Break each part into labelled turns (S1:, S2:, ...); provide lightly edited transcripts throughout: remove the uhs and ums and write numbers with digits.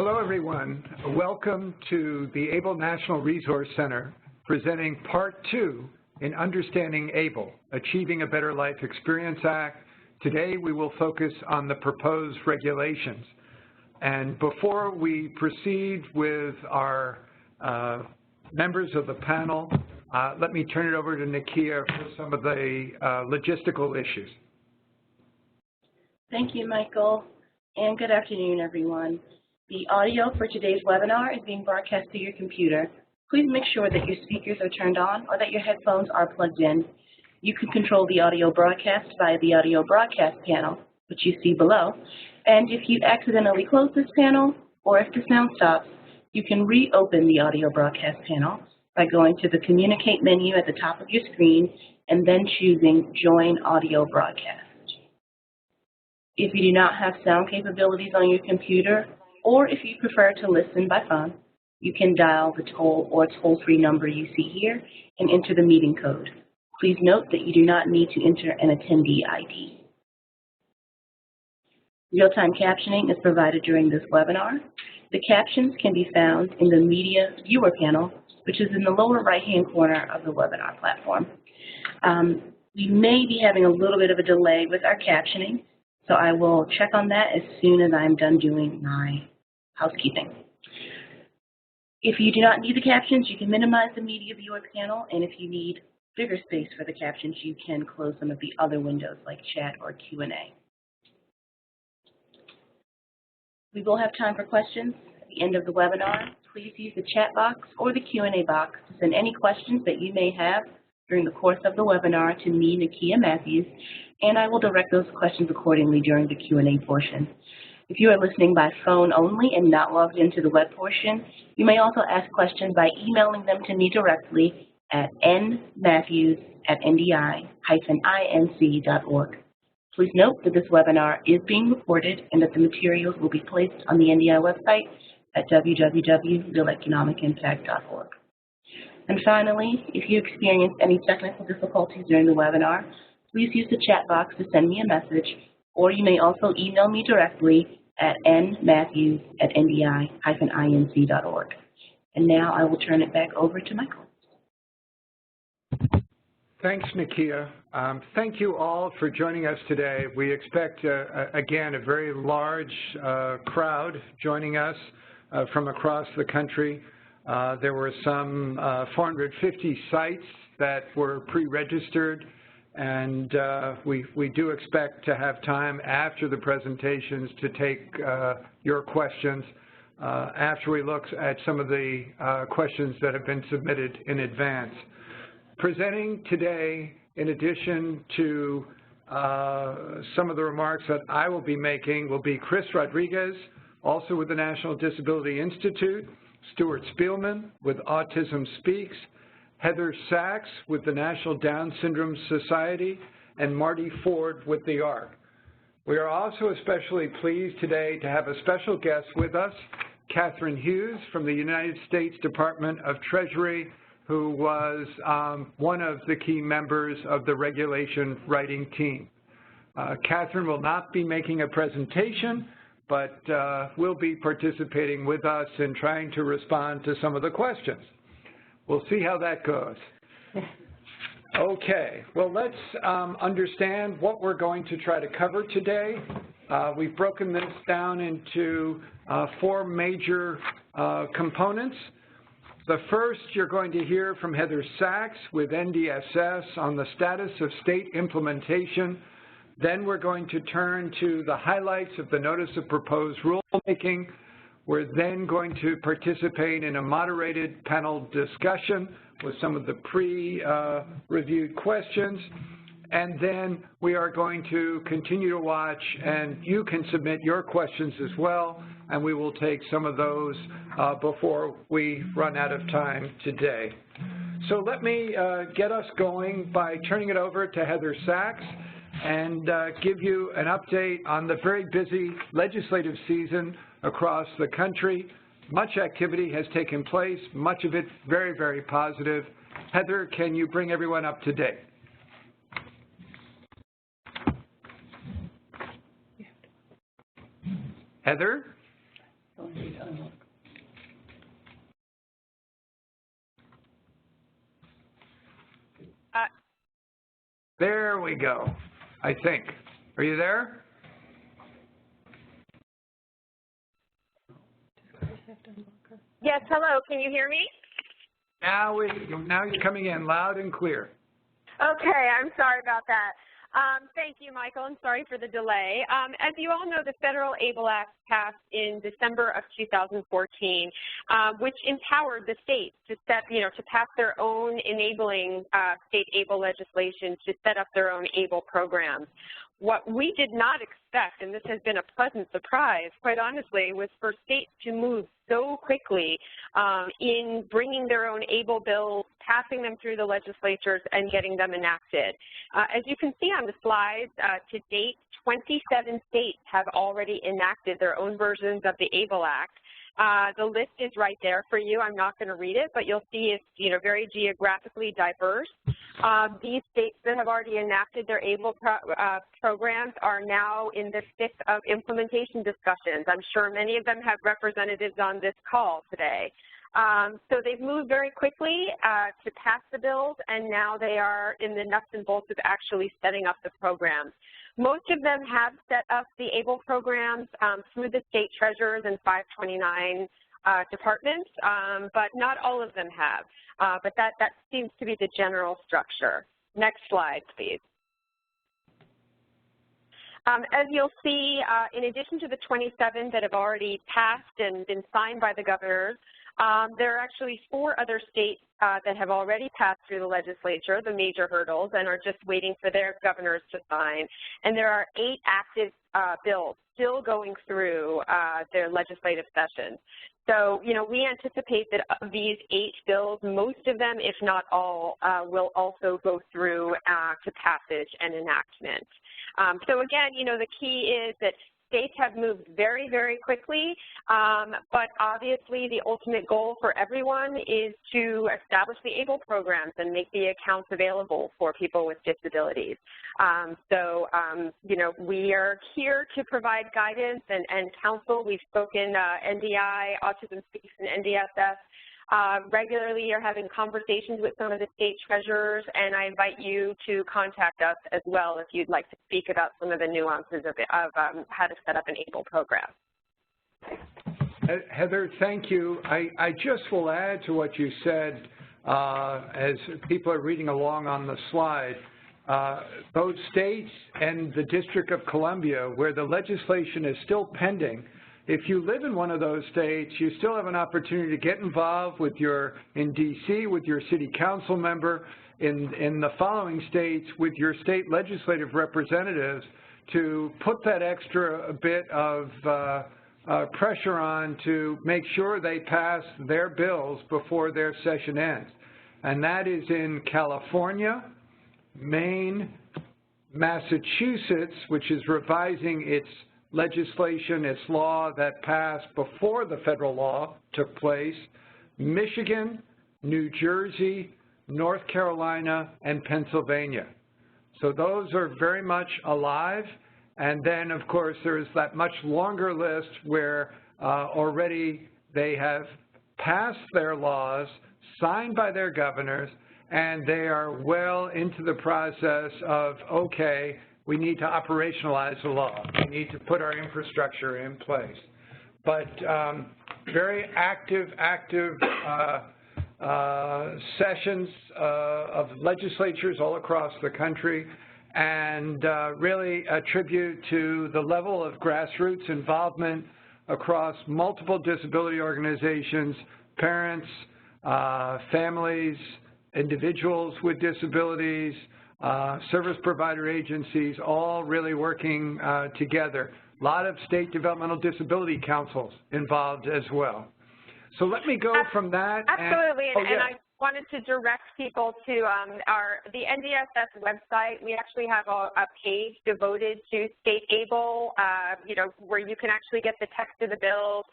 S1: Hello, everyone. Welcome to the ABLE National Resource Center presenting Part 2 in Understanding ABLE, Achieving a Better Life Experience Act. Today, we will focus on the proposed regulations. And before we proceed with our members of the panel, let me turn it over to Nakia for some of the logistical issues.
S2: Thank you, Michael, and good afternoon, everyone. The audio for today's webinar is being broadcast to your computer. Please make sure that your speakers are turned on or that your headphones are plugged in. You can control the audio broadcast via the audio broadcast panel, which you see below. And if you accidentally close this panel, or if the sound stops, you can reopen the audio broadcast panel by going to the Communicate menu at the top of your screen and then choosing Join Audio Broadcast. If you do not have sound capabilities on your computer, or if you prefer to listen by phone, you can dial the toll-free number you see here and enter the meeting code. Please note that you do not need to enter an attendee ID. Real-time captioning is provided during this webinar. The captions can be found in the Media Viewer panel, which is in the lower right-hand corner of the webinar platform. We may be having a little bit of a delay with our captioning, so I will check on that as soon as I'm done doing my housekeeping. If you do not need the captions, you can minimize the Media Viewer panel, and if you need bigger space for the captions, you can close some of the other windows like chat or Q&A. We will have time for questions at the end of the webinar. Please use the chat box or the Q&A box to send any questions that you may have during the course of the webinar to me, Nakia Matthews, and I will direct those questions accordingly during the Q&A portion. If you are listening by phone only and not logged into the web portion, you may also ask questions by emailing them to me directly at nmatthews@ndi-inc.org. Please note that this webinar is being recorded and that the materials will be placed on the NDI website at www.realeconomicimpact.org. And finally, if you experience any technical difficulties during the webinar, please use the chat box to send me a message, or you may also email me directly at nmatthews@ndi-inc.org. And now I will turn it back over to Michael.
S1: Thanks, Nakia. Thank you all for joining us today. We expect, again, a very large crowd joining us from across the country. There were some 450 sites that were pre-registered, and we do expect to have time after the presentations to take your questions after we look at some of the questions that have been submitted in advance. Presenting today, in addition to some of the remarks that I will be making, will be Chris Rodriguez, also with the National Disability Institute, Stuart Spielman with Autism Speaks, Heather Sachs with the National Down Syndrome Society, and Marty Ford with the ARC. We are also especially pleased today to have a special guest with us, Catherine Hughes from the United States Department of Treasury, who was one of the key members of the regulation writing team. Catherine will not be making a presentation, but will be participating with us in trying to respond to some of the questions. We'll see how that goes. Okay, well, let's understand what we're going to try to cover today. We've broken this down into 4 major components. The first, you're going to hear from Heather Sachs with NDSS on the status of state implementation. Then we're going to turn to the highlights of the Notice of Proposed Rulemaking. We're then going to participate in a moderated panel discussion with some of the pre-reviewed questions. And then we are going to continue to watch, and you can submit your questions as well, and we will take some of those before we run out of time today. So let me get us going by turning it over to Heather Sachs and give you an update on the very busy legislative season across the country. Much activity has taken place, much of it very, very positive. Heather, can you bring everyone up to date? Heather? There we go, I think. Are you there?
S3: Yes, hello, can you hear me?
S1: Now you're coming in loud and clear.
S3: Okay, I'm sorry about that. Thank you, Michael, and sorry for the delay. As you all know, the Federal ABLE Act passed in December of 2014, which empowered the states to to pass their own enabling state ABLE legislation to set up their own ABLE programs. What we did not expect, and this has been a pleasant surprise, quite honestly, was for states to move so quickly in bringing their own ABLE bills, passing them through the legislatures, and getting them enacted. As you can see on the slides, to date, 27 states have already enacted their own versions of the ABLE Act. The list is right there for you. I'm not going to read it, but you'll see it's very geographically diverse. These states that have already enacted their ABLE programs are now in the thick of implementation discussions. I'm sure many of them have representatives on this call today. So they've moved very quickly to pass the bills, and now they are in the nuts and bolts of actually setting up the programs. Most of them have set up the ABLE programs through the state treasurers and 529 departments, but not all of them have. But that seems to be the general structure. Next slide, please. As you'll see, in addition to the 27 that have already passed and been signed by the governors, there are actually 4 other states that have already passed through the legislature, the major hurdles, and are just waiting for their governors to sign. And there are 8 active bills still going through their legislative sessions. So, we anticipate that of these 8 bills, most of them, if not all, will also go through to passage and enactment. So again, the key is that states have moved very, very quickly, but obviously the ultimate goal for everyone is to establish the ABLE programs and make the accounts available for people with disabilities. We are here to provide guidance and counsel. We've spoken NDI, Autism Speaks, and NDSS. Regularly you're having conversations with some of the state treasurers, and I invite you to contact us as well if you'd like to speak about some of the nuances of how to set up an ABLE program.
S1: Heather, thank you. I just will add to what you said as people are reading along on the slide. Both states and the District of Columbia, where the legislation is still pending, if you live in one of those states, you still have an opportunity to get involved with in D.C. with your city council member, in the following states with your state legislative representatives to put that extra bit of pressure on to make sure they pass their bills before their session ends. And that is in California, Maine, Massachusetts, which is revising its legislation, its law that passed before the federal law took place, Michigan, New Jersey, North Carolina, and Pennsylvania. So those are very much alive. And then, of course, there's that much longer list where already they have passed their laws, signed by their governors, and they are well into the process of, okay, we need to operationalize the law. We need to put our infrastructure in place. But very active sessions of legislatures all across the country, and really a tribute to the level of grassroots involvement across multiple disability organizations, parents, families, individuals with disabilities, service provider agencies, all really working together. A lot of state developmental disability councils involved as well. So let me go from that.
S3: Absolutely, and I wanted to direct people to the NDSS website. We actually have a page devoted to state ABLE, where you can actually get the text of the bills.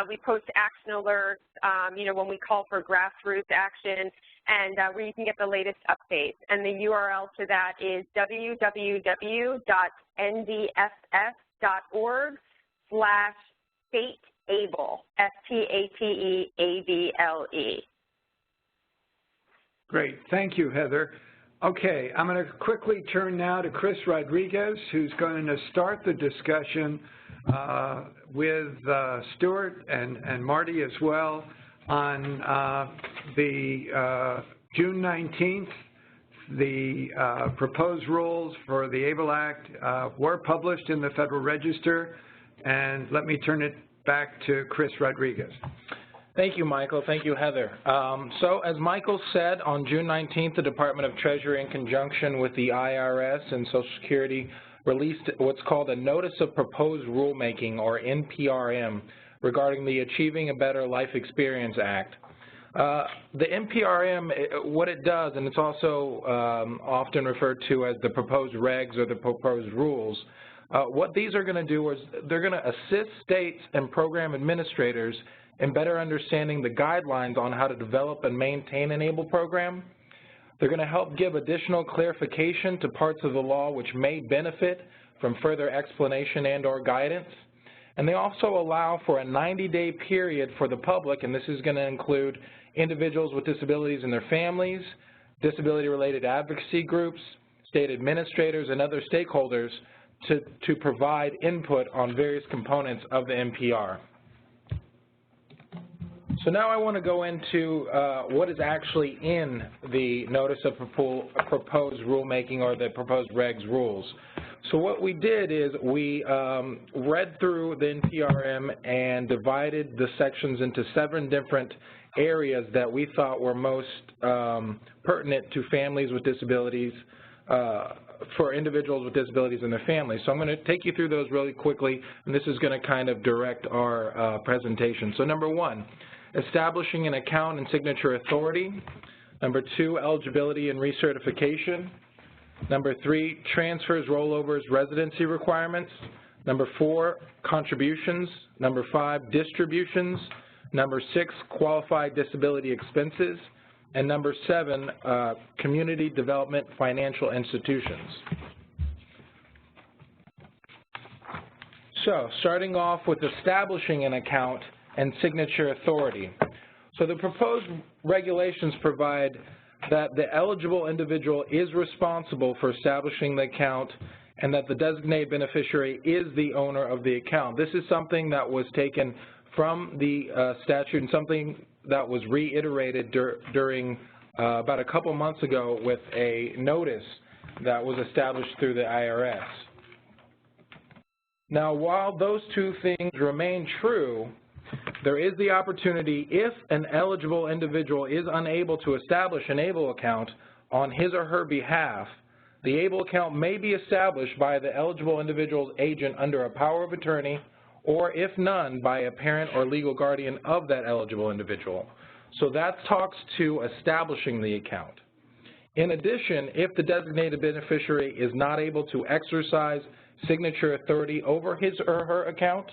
S3: We post action alerts, when we call for grassroots action, and where you can get the latest updates. And the URL to that is www.ndss.org/state STATEABLE, STATEABLE.
S1: Great. Thank you, Heather. Okay, I'm going to quickly turn now to Chris Rodriguez, who's going to start the discussion with Stuart and Marty as well on the June 19th. The proposed rules for the ABLE Act were published in the Federal Register, and let me turn it back to Chris Rodriguez.
S4: Thank you, Michael. Thank you, Heather. So as Michael said, on June 19th, the Department of Treasury, in conjunction with the IRS and Social Security, released what's called a Notice of Proposed Rulemaking, or NPRM, regarding the Achieving a Better Life Experience Act. The NPRM, what it does, and it's also often referred to as the proposed regs or the proposed rules, what these are going to do is they're going to assist states and program administrators in better understanding the guidelines on how to develop and maintain an ABLE program. They're going to help give additional clarification to parts of the law which may benefit from further explanation and or guidance. And they also allow for a 90-day period for the public, and this is going to include individuals with disabilities and their families, disability-related advocacy groups, state administrators, and other stakeholders to provide input on various components of the NPR. So now I want to go into what is actually in the Notice of Proposed Rulemaking, or the Proposed Regs rules. So what we did is we read through the NPRM and divided the sections into 7 different areas that we thought were most pertinent to families with disabilities, for individuals with disabilities and their families. So I'm going to take you through those really quickly, and this is going to kind of direct our presentation. So number 1, establishing an account and signature authority. Number 2, eligibility and recertification. Number 3, transfers, rollovers, residency requirements. Number 4, contributions. Number 5, distributions. Number 6, qualified disability expenses. And number 7, community development financial institutions. So, starting off with establishing an account and signature authority. So the proposed regulations provide that the eligible individual is responsible for establishing the account and that the designated beneficiary is the owner of the account. This is something that was taken from the statute and something that was reiterated during about a couple months ago with a notice that was established through the IRS. Now, while those two things remain true, there is the opportunity, if an eligible individual is unable to establish an ABLE account on his or her behalf, the ABLE account may be established by the eligible individual's agent under a power of attorney, or if none, by a parent or legal guardian of that eligible individual. So that talks to establishing the account. In addition, if the designated beneficiary is not able to exercise signature authority over his or her account,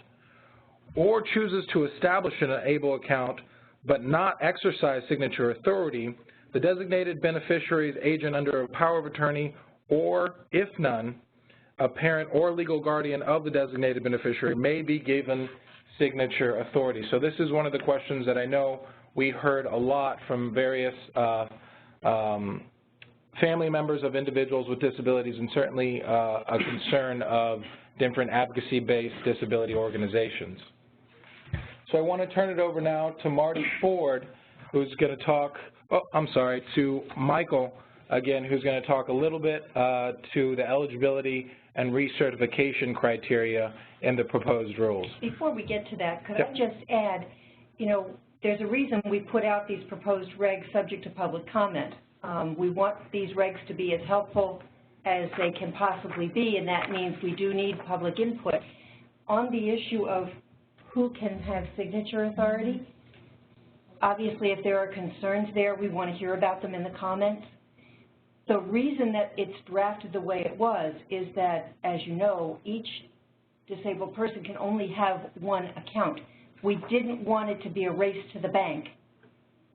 S4: or chooses to establish an ABLE account but not exercise signature authority, the designated beneficiary's agent under a power of attorney, or, if none, a parent or legal guardian of the designated beneficiary may be given signature authority. So this is one of the questions that I know we heard a lot from various family members of individuals with disabilities, and certainly a concern of different advocacy-based disability organizations. So I want to turn it over now to Marty Ford, who's going to talk, to Michael, again, who's going to talk a little bit to the eligibility and recertification criteria in the proposed rules.
S5: Before we get to that, could I just add, there's a reason we put out these proposed regs subject to public comment. We want these regs to be as helpful as they can possibly be, and that means we do need public input. On the issue of who can have signature authority, obviously if there are concerns there, we want to hear about them in the comments. The reason that it's drafted the way it was is that, as you know, each disabled person can only have one account. We didn't want it to be a race to the bank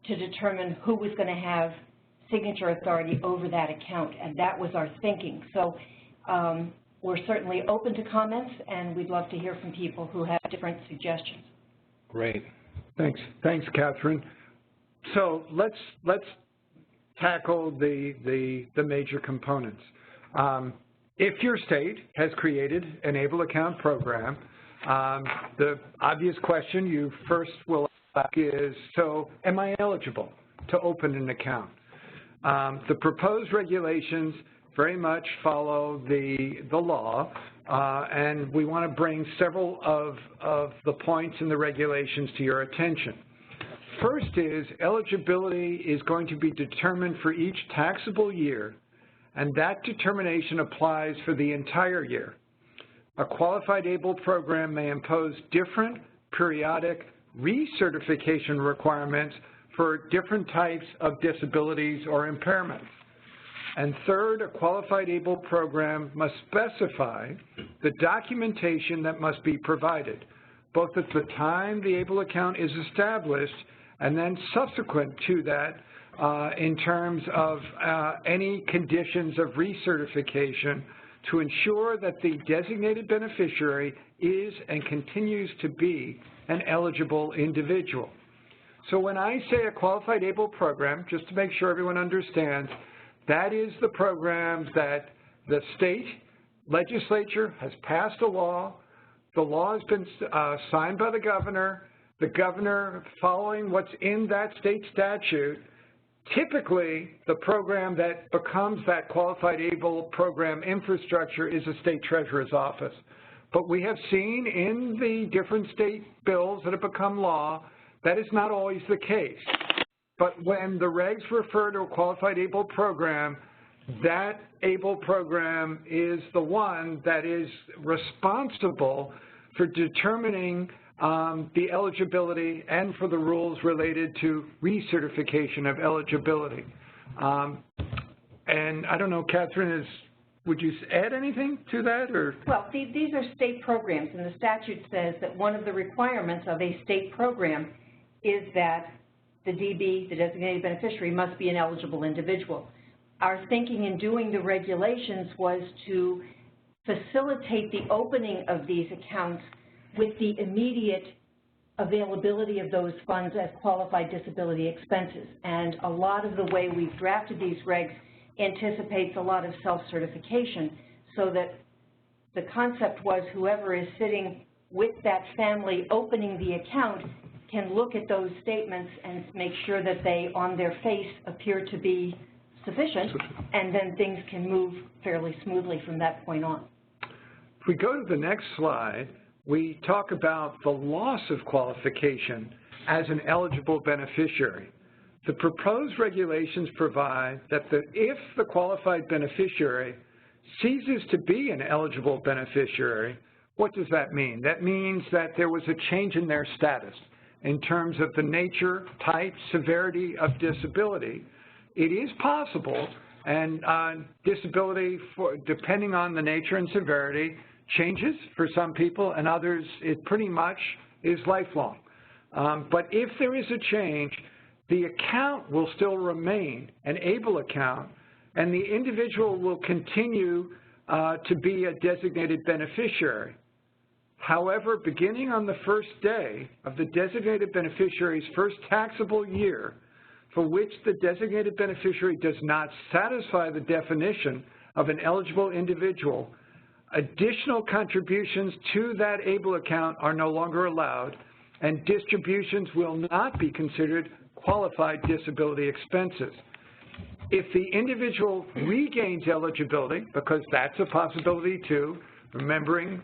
S5: to determine who was going to have signature authority over that account, and that was our thinking. So we're certainly open to comments, and we'd love to hear from people who have different suggestions.
S4: Great.
S1: Thanks, Catherine. So let's tackle the major components. If your state has created an ABLE account program, the obvious question you first will ask is, so am I eligible to open an account? The proposed regulations very much follow the law, and we want to bring several of the points in the regulations to your attention. First is eligibility is going to be determined for each taxable year, and that determination applies for the entire year. A qualified ABLE program may impose different periodic recertification requirements for different types of disabilities or impairments. And third, a qualified ABLE program must specify the documentation that must be provided, both at the time the ABLE account is established and then subsequent to that in terms of any conditions of recertification to ensure that the designated beneficiary is and continues to be an eligible individual. So when I say a qualified ABLE program, just to make sure everyone understands, that is the program that the state legislature has passed a law. The law has been signed by the governor, following what's in that state statute. Typically, the program that becomes that qualified ABLE program infrastructure is a state treasurer's office. But we have seen in the different state bills that have become law, that is not always the case. But when the regs refer to a qualified ABLE program, that ABLE program is the one that is responsible for determining the eligibility and for the rules related to recertification of eligibility. And I don't know, Catherine, would you add anything to that? Or?
S5: Well, these are state programs, and the statute says that one of the requirements of a state program is that the DB, the designated beneficiary, must be an eligible individual. Our thinking in doing the regulations was to facilitate the opening of these accounts with the immediate availability of those funds as qualified disability expenses. And a lot of the way we've drafted these regs anticipates a lot of self-certification, so that the concept was whoever is sitting with that family opening the account can look at those statements and make sure that they, on their face, appear to be sufficient, and then things can move fairly smoothly from that point on.
S1: If we go to the next slide, we talk about the loss of qualification as an eligible beneficiary. The proposed regulations provide that if the qualified beneficiary ceases to be an eligible beneficiary, what does that mean? That means that there was a change in their status in terms of the nature, type, severity of disability. It is possible, and disability, depending on the nature and severity, changes for some people, and others it pretty much is lifelong. But if there is a change, the account will still remain an ABLE account, and the individual will continue to be a designated beneficiary. However, beginning on the first day of the designated beneficiary's first taxable year, for which the designated beneficiary does not satisfy the definition of an eligible individual, additional contributions to that ABLE account are no longer allowed, and distributions will not be considered qualified disability expenses. If the individual regains eligibility, because that's a possibility too, remembering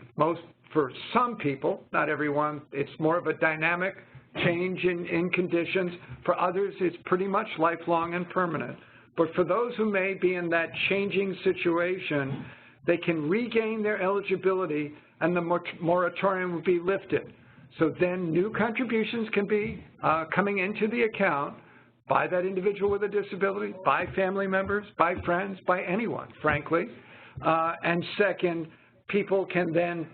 S1: for some people, not everyone, it's more of a dynamic change in conditions. For others, it's pretty much lifelong and permanent. But for those who may be in that changing situation, they can regain their eligibility and the moratorium will be lifted. So then new contributions can be coming into the account by that individual with a disability, by family members, by friends, by anyone, frankly. And second, people can then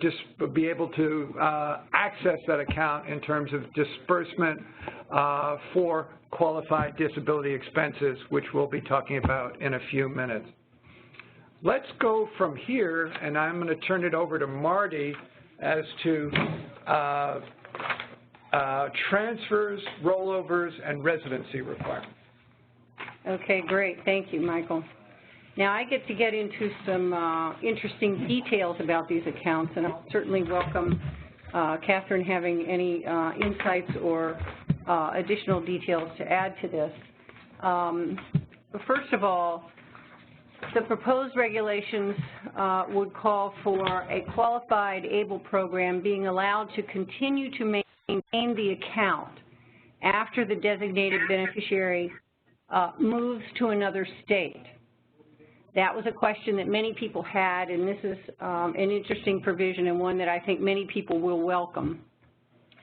S1: just be able to access that account in terms of disbursement for qualified disability expenses, which we'll be talking about in a few minutes. Let's go from here, and I'm going to turn it over to Marty as to transfers, rollovers, and residency requirements.
S6: Okay, great. Thank you, Michael. Now I get to get into some interesting details about these accounts, and I'll certainly welcome Catherine having any insights or additional details to add to this. First of all, the proposed regulations would call for a qualified ABLE program being allowed to continue to maintain the account after the designated beneficiary moves to another state. That was a question that many people had, and this is an interesting provision and one that I think many people will welcome,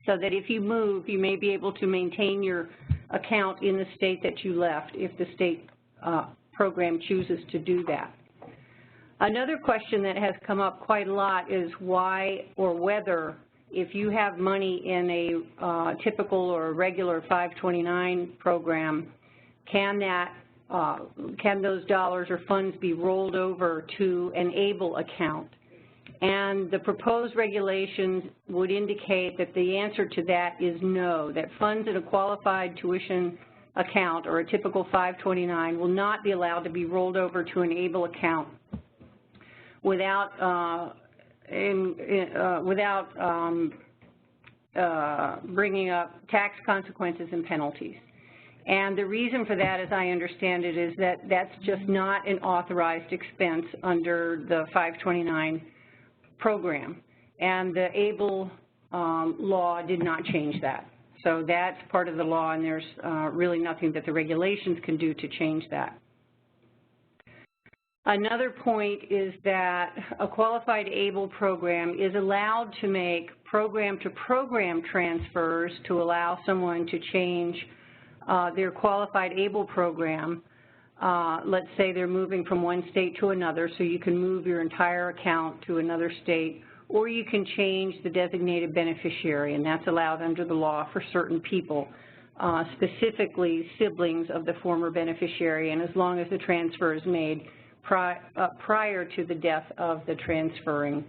S6: so that if you move, you may be able to maintain your account in the state that you left if the state program chooses to do that. Another question that has come up quite a lot is why or whether, if you have money in a typical or regular 529 program, can those dollars or funds be rolled over to an ABLE account? And the proposed regulations would indicate that the answer to that is no, that funds in a qualified tuition account or a typical 529 will not be allowed to be rolled over to an ABLE account without bringing up tax consequences and penalties. And the reason for that, as I understand it, is that that's just not an authorized expense under the 529 program. And the ABLE law did not change that. So that's part of the law, and there's really nothing that the regulations can do to change that. Another point is that a qualified ABLE program is allowed to make program-to-program transfers to allow someone to change their qualified ABLE program. Let's say they're moving from one state to another, so you can move your entire account to another state, or you can change the designated beneficiary, and that's allowed under the law for certain people, specifically siblings of the former beneficiary, and as long as the transfer is made prior to the death of the transferring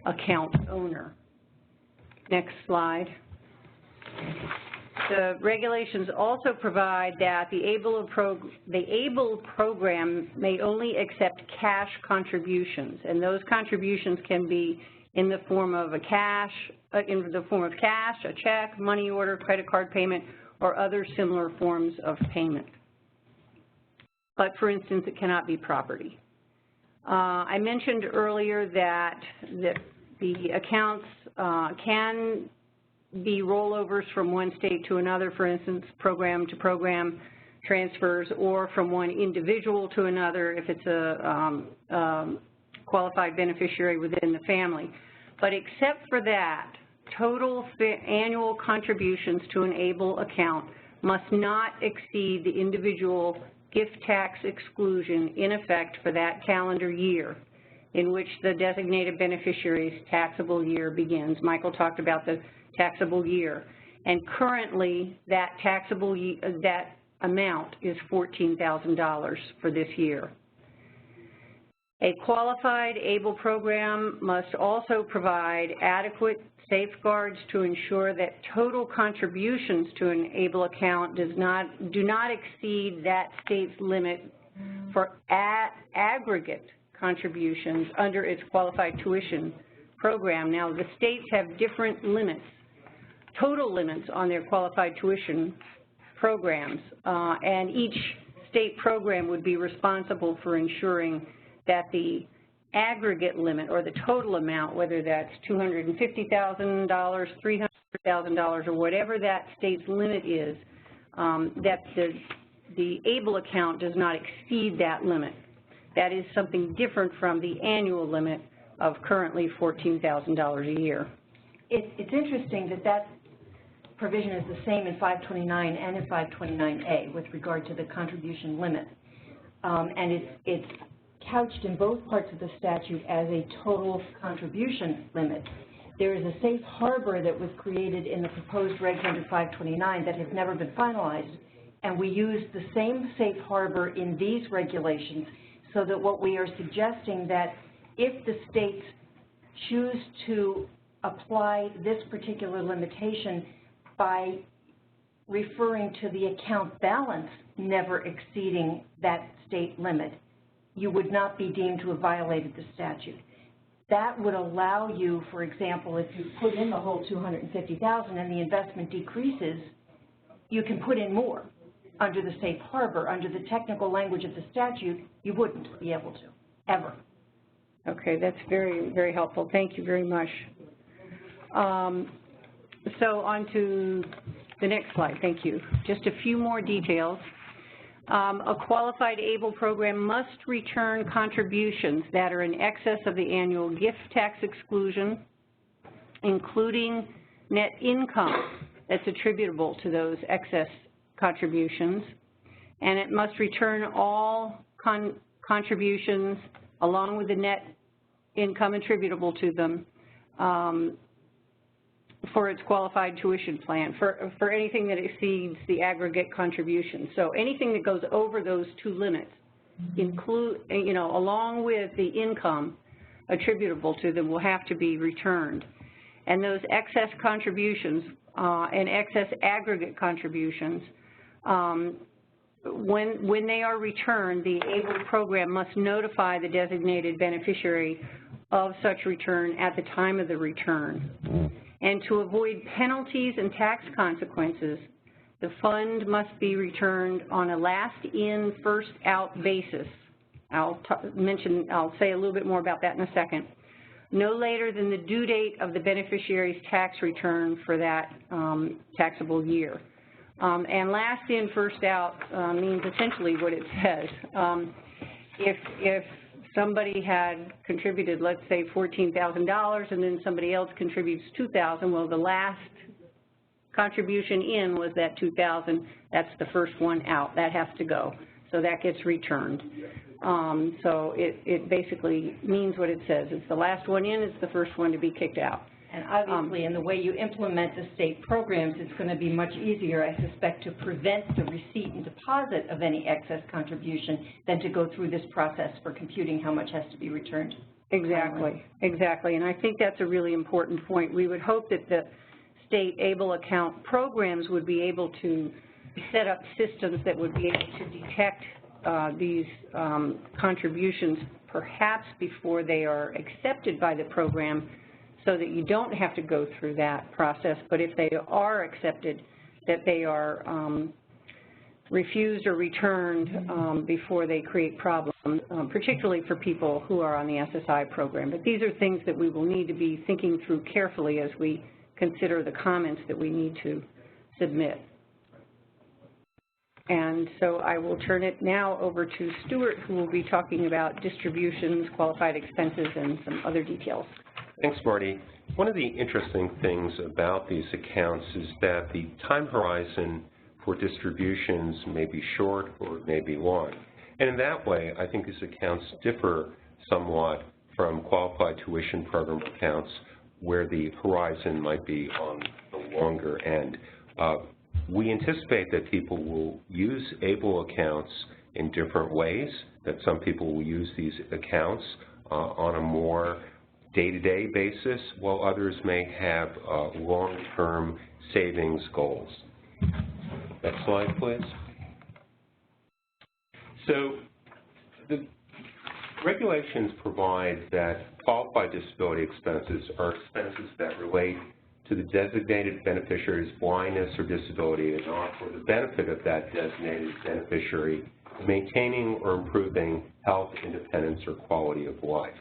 S6: account owner. Next slide. The regulations also provide that the ABLE program may only accept cash contributions, and those contributions can be in the form of a cash, a check, money order, credit card payment, or other similar forms of payment. But for instance, it cannot be property. I mentioned earlier that the accounts can be rollovers from one state to another, for instance, program-to-program transfers, or from one individual to another if it's a qualified beneficiary within the family. But except for that, total annual contributions to an ABLE account must not exceed the individual gift tax exclusion in effect for that calendar year in which the designated beneficiary's taxable year begins. Michael talked about the taxable year, and currently that that amount is $14,000 for this year. A qualified ABLE program must also provide adequate safeguards to ensure that total contributions to an ABLE account do not exceed that state's limit for aggregate contributions under its qualified tuition program. Now, the states have different limits, total limits on their qualified tuition programs, and each state program would be responsible for ensuring that the aggregate limit or the total amount, whether that's $250,000, $300,000, or whatever that state's limit is, that the ABLE account does not exceed that limit. That is something different from the annual limit of currently $14,000 a year.
S5: It's interesting that that provision is the same in 529 and in 529A with regard to the contribution limit. And it's couched in both parts of the statute as a total contribution limit. There is a safe harbor that was created in the proposed regs under 529 that has never been finalized, and we use the same safe harbor in these regulations, so that what we are suggesting that if the states choose to apply this particular limitation, by referring to the account balance never exceeding that state limit, you would not be deemed to have violated the statute. That would allow you, for example, if you put in the whole $250,000 and the investment decreases, you can put in more. Under the safe harbor, under the technical language of the statute, you wouldn't be able to, ever.
S6: Okay, that's very, very helpful. Thank you very much. So on to the next slide. Thank you. Just a few more details. A qualified ABLE program must return contributions that are in excess of the annual gift tax exclusion, including net income that's attributable to those excess contributions, and it must return all contributions along with the net income attributable to them for its qualified tuition plan, for anything that exceeds the aggregate contribution. So anything that goes over those two limits, along with the income attributable to them, will have to be returned. And those excess contributions and excess aggregate contributions, when they are returned, the ABLE program must notify the designated beneficiary of such return at the time of the return. And to avoid penalties and tax consequences, the fund must be returned on a last-in, first-out basis. I'll say a little bit more about that in a second. No later than the due date of the beneficiary's tax return for that taxable year. And last-in, first-out means essentially what it says. If somebody had contributed, let's say, $14,000, and then somebody else contributes $2,000. Well, the last contribution in was that $2,000. That's the first one out. That has to go. So that gets returned. So it basically means what it says. It's the last one in. It's the first one to be kicked out.
S5: And obviously, in the way you implement the state programs, it's going to be much easier, I suspect, to prevent the receipt and deposit of any excess contribution than to go through this process for computing how much has to be returned.
S6: Exactly, exactly. And I think that's a really important point. We would hope that the state ABLE account programs would be able to set up systems that would be able to detect these contributions perhaps before they are accepted by the program, so that you don't have to go through that process, but if they are accepted, that they are refused or returned before they create problems, particularly for people who are on the SSI program. But these are things that we will need to be thinking through carefully as we consider the comments that we need to submit. And so I will turn it now over to Stuart, who will be talking about distributions, qualified expenses, and some other details.
S7: Thanks, Marty. One of the interesting things about these accounts is that the time horizon for distributions may be short or it may be long. And in that way, I think these accounts differ somewhat from qualified tuition program accounts where the horizon might be on the longer end. We anticipate that people will use ABLE accounts in different ways, that some people will use these accounts on a more day-to-day basis, while others may have long-term savings goals. Next slide, please. So the regulations provide that qualified disability expenses are expenses that relate to the designated beneficiary's blindness or disability and are for the benefit of that designated beneficiary, maintaining or improving health, independence, or quality of life.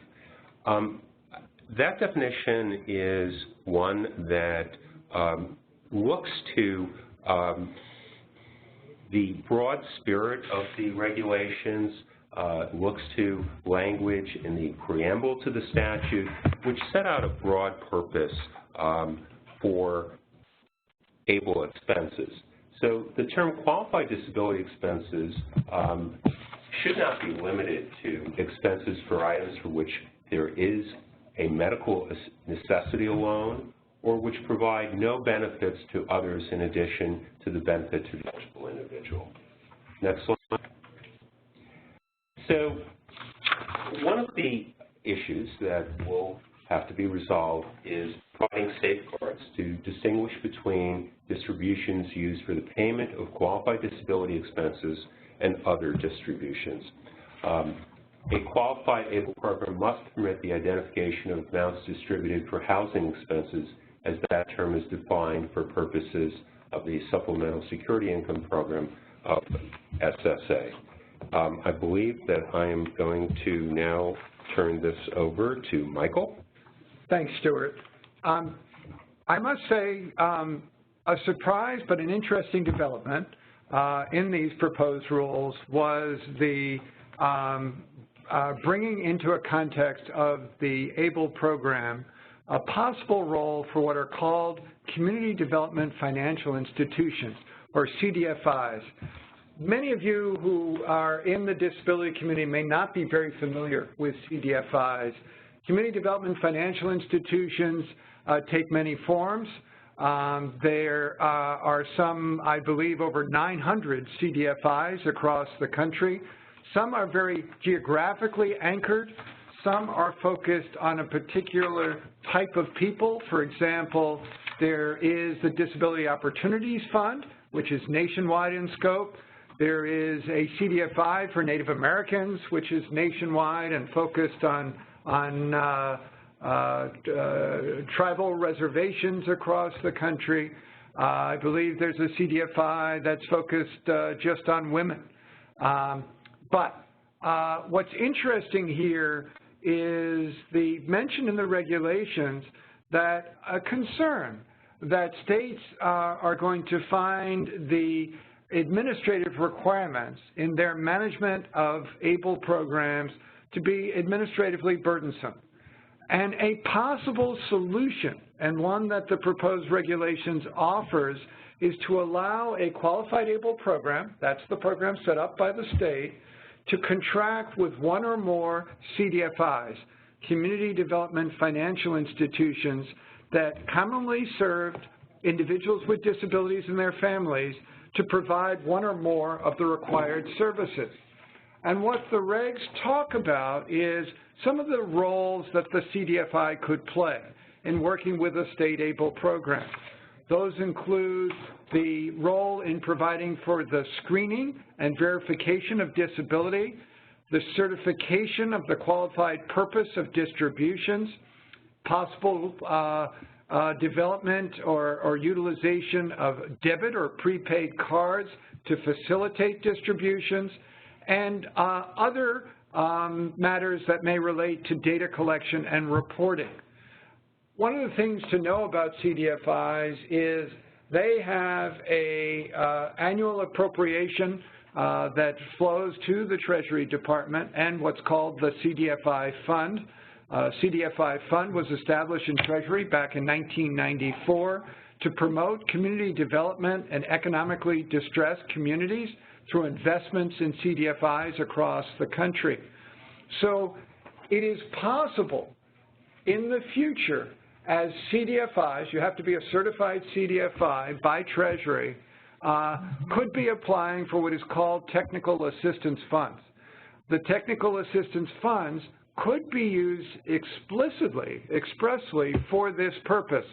S7: That definition is one that looks to the broad spirit of the regulations, looks to language in the preamble to the statute, which set out a broad purpose for ABLE expenses. So the term qualified disability expenses should not be limited to expenses for items for which there is a medical necessity alone, or which provide no benefits to others in addition to the benefit to the eligible individual. Next slide. So one of the issues that we'll have to be resolved is providing safeguards to distinguish between distributions used for the payment of qualified disability expenses and other distributions. A qualified ABLE program must permit the identification of amounts distributed for housing expenses, as that term is defined for purposes of the Supplemental Security Income Program of SSA. I believe that I am going to now turn this over to Michael.
S1: Thanks, Stuart. I must say a surprise but an interesting development in these proposed rules was the bringing into a context of the ABLE program a possible role for what are called Community Development Financial Institutions, or CDFIs. Many of you who are in the disability community may not be very familiar with CDFIs. Community Development Financial Institutions take many forms. There are some, I believe, over 900 CDFIs across the country. Some are very geographically anchored. Some are focused on a particular type of people. For example, there is the Disability Opportunities Fund, which is nationwide in scope. There is a CDFI for Native Americans, which is nationwide and focused on tribal reservations across the country. I believe there's a CDFI that's focused just on women. But what's interesting here is the mention in the regulations that a concern that states are going to find the administrative requirements in their management of ABLE programs to be administratively burdensome. And a possible solution, and one that the proposed regulations offers, is to allow a qualified ABLE program, that's the program set up by the state, to contract with one or more CDFIs, Community Development Financial Institutions, that commonly served individuals with disabilities and their families to provide one or more of the required services. And what the regs talk about is some of the roles that the CDFI could play in working with a state ABLE program. Those include the role in providing for the screening and verification of disability, the certification of the qualified purpose of distributions, possible development or utilization of debit or prepaid cards to facilitate distributions, and other matters that may relate to data collection and reporting. One of the things to know about CDFIs is they have a annual appropriation that flows to the Treasury Department and what's called the CDFI Fund. CDFI Fund was established in Treasury back in 1994 to promote community development and economically distressed communities through investments in CDFIs across the country. So it is possible in the future, as CDFIs, you have to be a certified CDFI by Treasury, could be applying for what is called technical assistance funds. The technical assistance funds could be used explicitly, expressly for this purpose,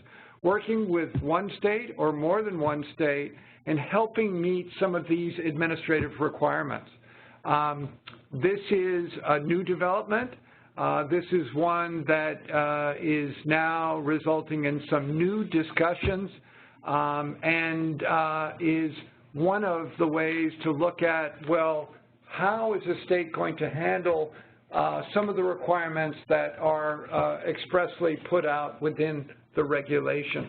S1: working with one state or more than one state and helping meet some of these administrative requirements. This is a new development. This is one that is now resulting in some new discussions and is one of the ways to look at, well, how is a state going to handle some of the requirements that are expressly put out within the regulation.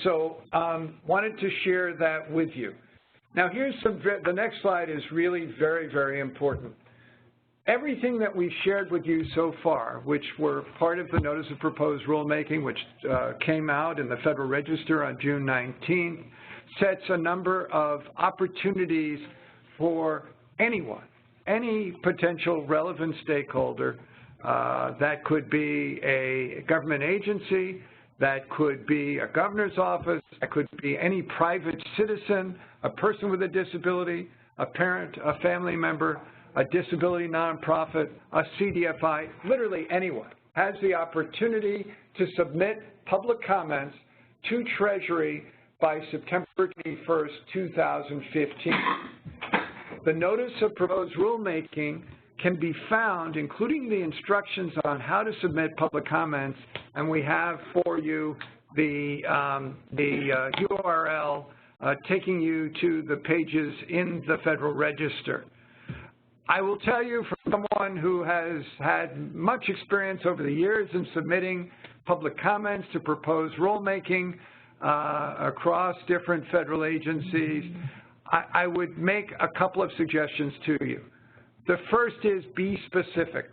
S1: So wanted to share that with you. Now here's the next slide is really very, very important. Everything that we've shared with you so far, which were part of the Notice of Proposed Rulemaking, which came out in the Federal Register on June 19th, sets a number of opportunities for anyone, any potential relevant stakeholder. That could be a government agency, that could be a governor's office, that could be any private citizen, a person with a disability, a parent, a family member, a disability nonprofit, a CDFI, literally anyone has the opportunity to submit public comments to Treasury by September 21st, 2015. The notice of proposed rulemaking can be found, including the instructions on how to submit public comments, and we have for you the URL taking you to the pages in the Federal Register. I will tell you, from someone who has had much experience over the years in submitting public comments to proposed rulemaking across different federal agencies, I would make a couple of suggestions to you. The first is be specific.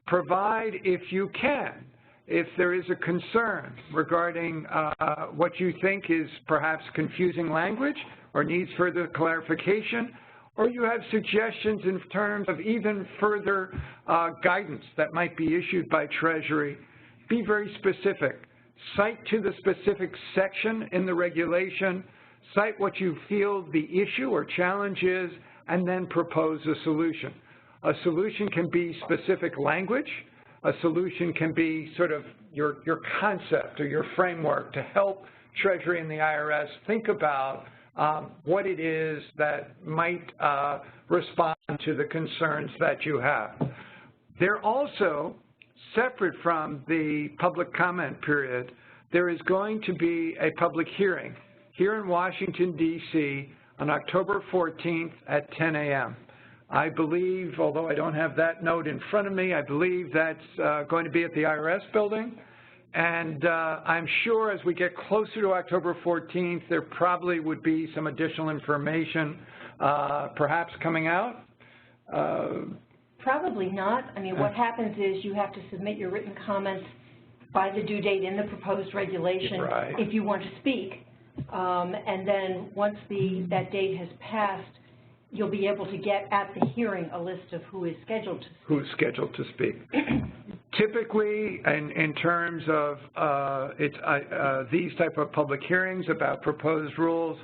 S1: Provide, if you can, if there is a concern regarding what you think is perhaps confusing language or needs further clarification, or you have suggestions in terms of even further guidance that might be issued by Treasury, be very specific. Cite to the specific section in the regulation, cite what you feel the issue or challenge is, and then propose a solution. A solution can be specific language. A solution can be sort of your concept or your framework to help Treasury and the IRS think about what it is that might respond to the concerns that you have. They're also, separate from the public comment period, there is going to be a public hearing here in Washington, D.C. on October 14th at 10 a.m. I believe, although I don't have that note in front of me, I believe that's going to be at the IRS building. And I'm sure as we get closer to October 14th, there probably would be some additional information perhaps coming out.
S5: Probably not. I mean, what happens is you have to submit your written comments by the due date in the proposed regulation if you want to speak. And then once that date has passed, you'll be able to get at the hearing a list of who is scheduled to speak.
S1: Who's scheduled to speak. Typically, in terms of these type of public hearings about proposed rules,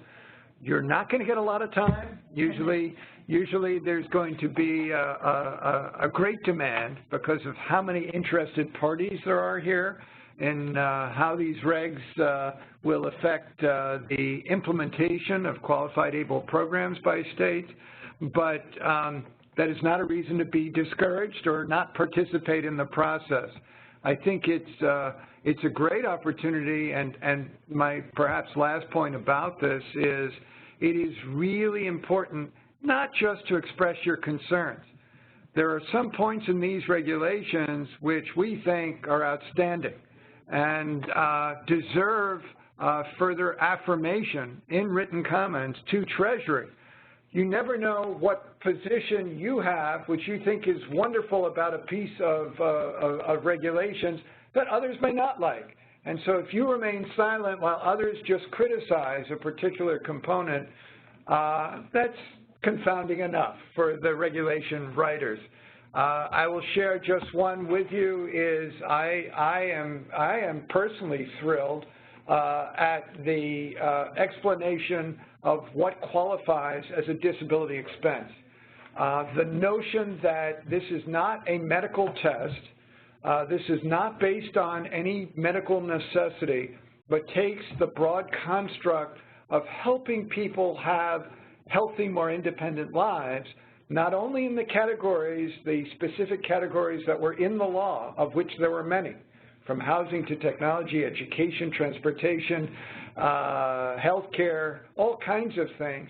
S1: you're not going to get a lot of time. Usually there's going to be a great demand because of how many interested parties there are here and how these regs will affect the implementation of qualified able programs by states. But that is not a reason to be discouraged or not participate in the process. I think it's a great opportunity, and my perhaps last point about this is it is really important not just to express your concerns. There are some points in these regulations which we think are outstanding and deserve further affirmation in written comments to Treasury. You never know what position you have, which you think is wonderful about a piece of regulations that others may not like. And so if you remain silent while others just criticize a particular component, that's confounding enough for the regulation writers. I will share just one with you. Is I am personally thrilled at the explanation of what qualifies as a disability expense. The notion that this is not a medical test, this is not based on any medical necessity, but takes the broad construct of helping people have healthy, more independent lives, not only in the categories, the specific categories that were in the law, of which there were many, from housing to technology, education, transportation, healthcare, all kinds of things.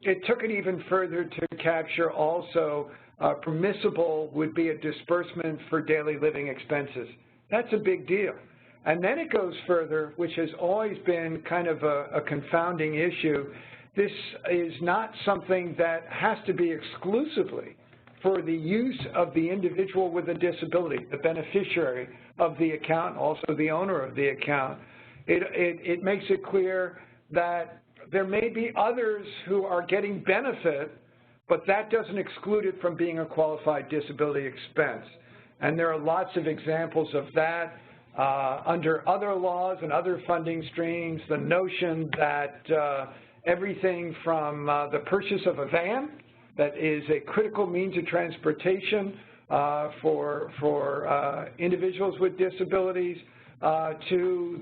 S1: It took it even further to capture also permissible would be a disbursement for daily living expenses. That's a big deal. And then it goes further, which has always been kind of a confounding issue. This is not something that has to be exclusively for the use of the individual with a disability, the beneficiary of the account, also the owner of the account. It makes it clear that there may be others who are getting benefit, but that doesn't exclude it from being a qualified disability expense. And there are lots of examples of that under other laws and other funding streams, the notion that everything from the purchase of a van that is a critical means of transportation for individuals with disabilities to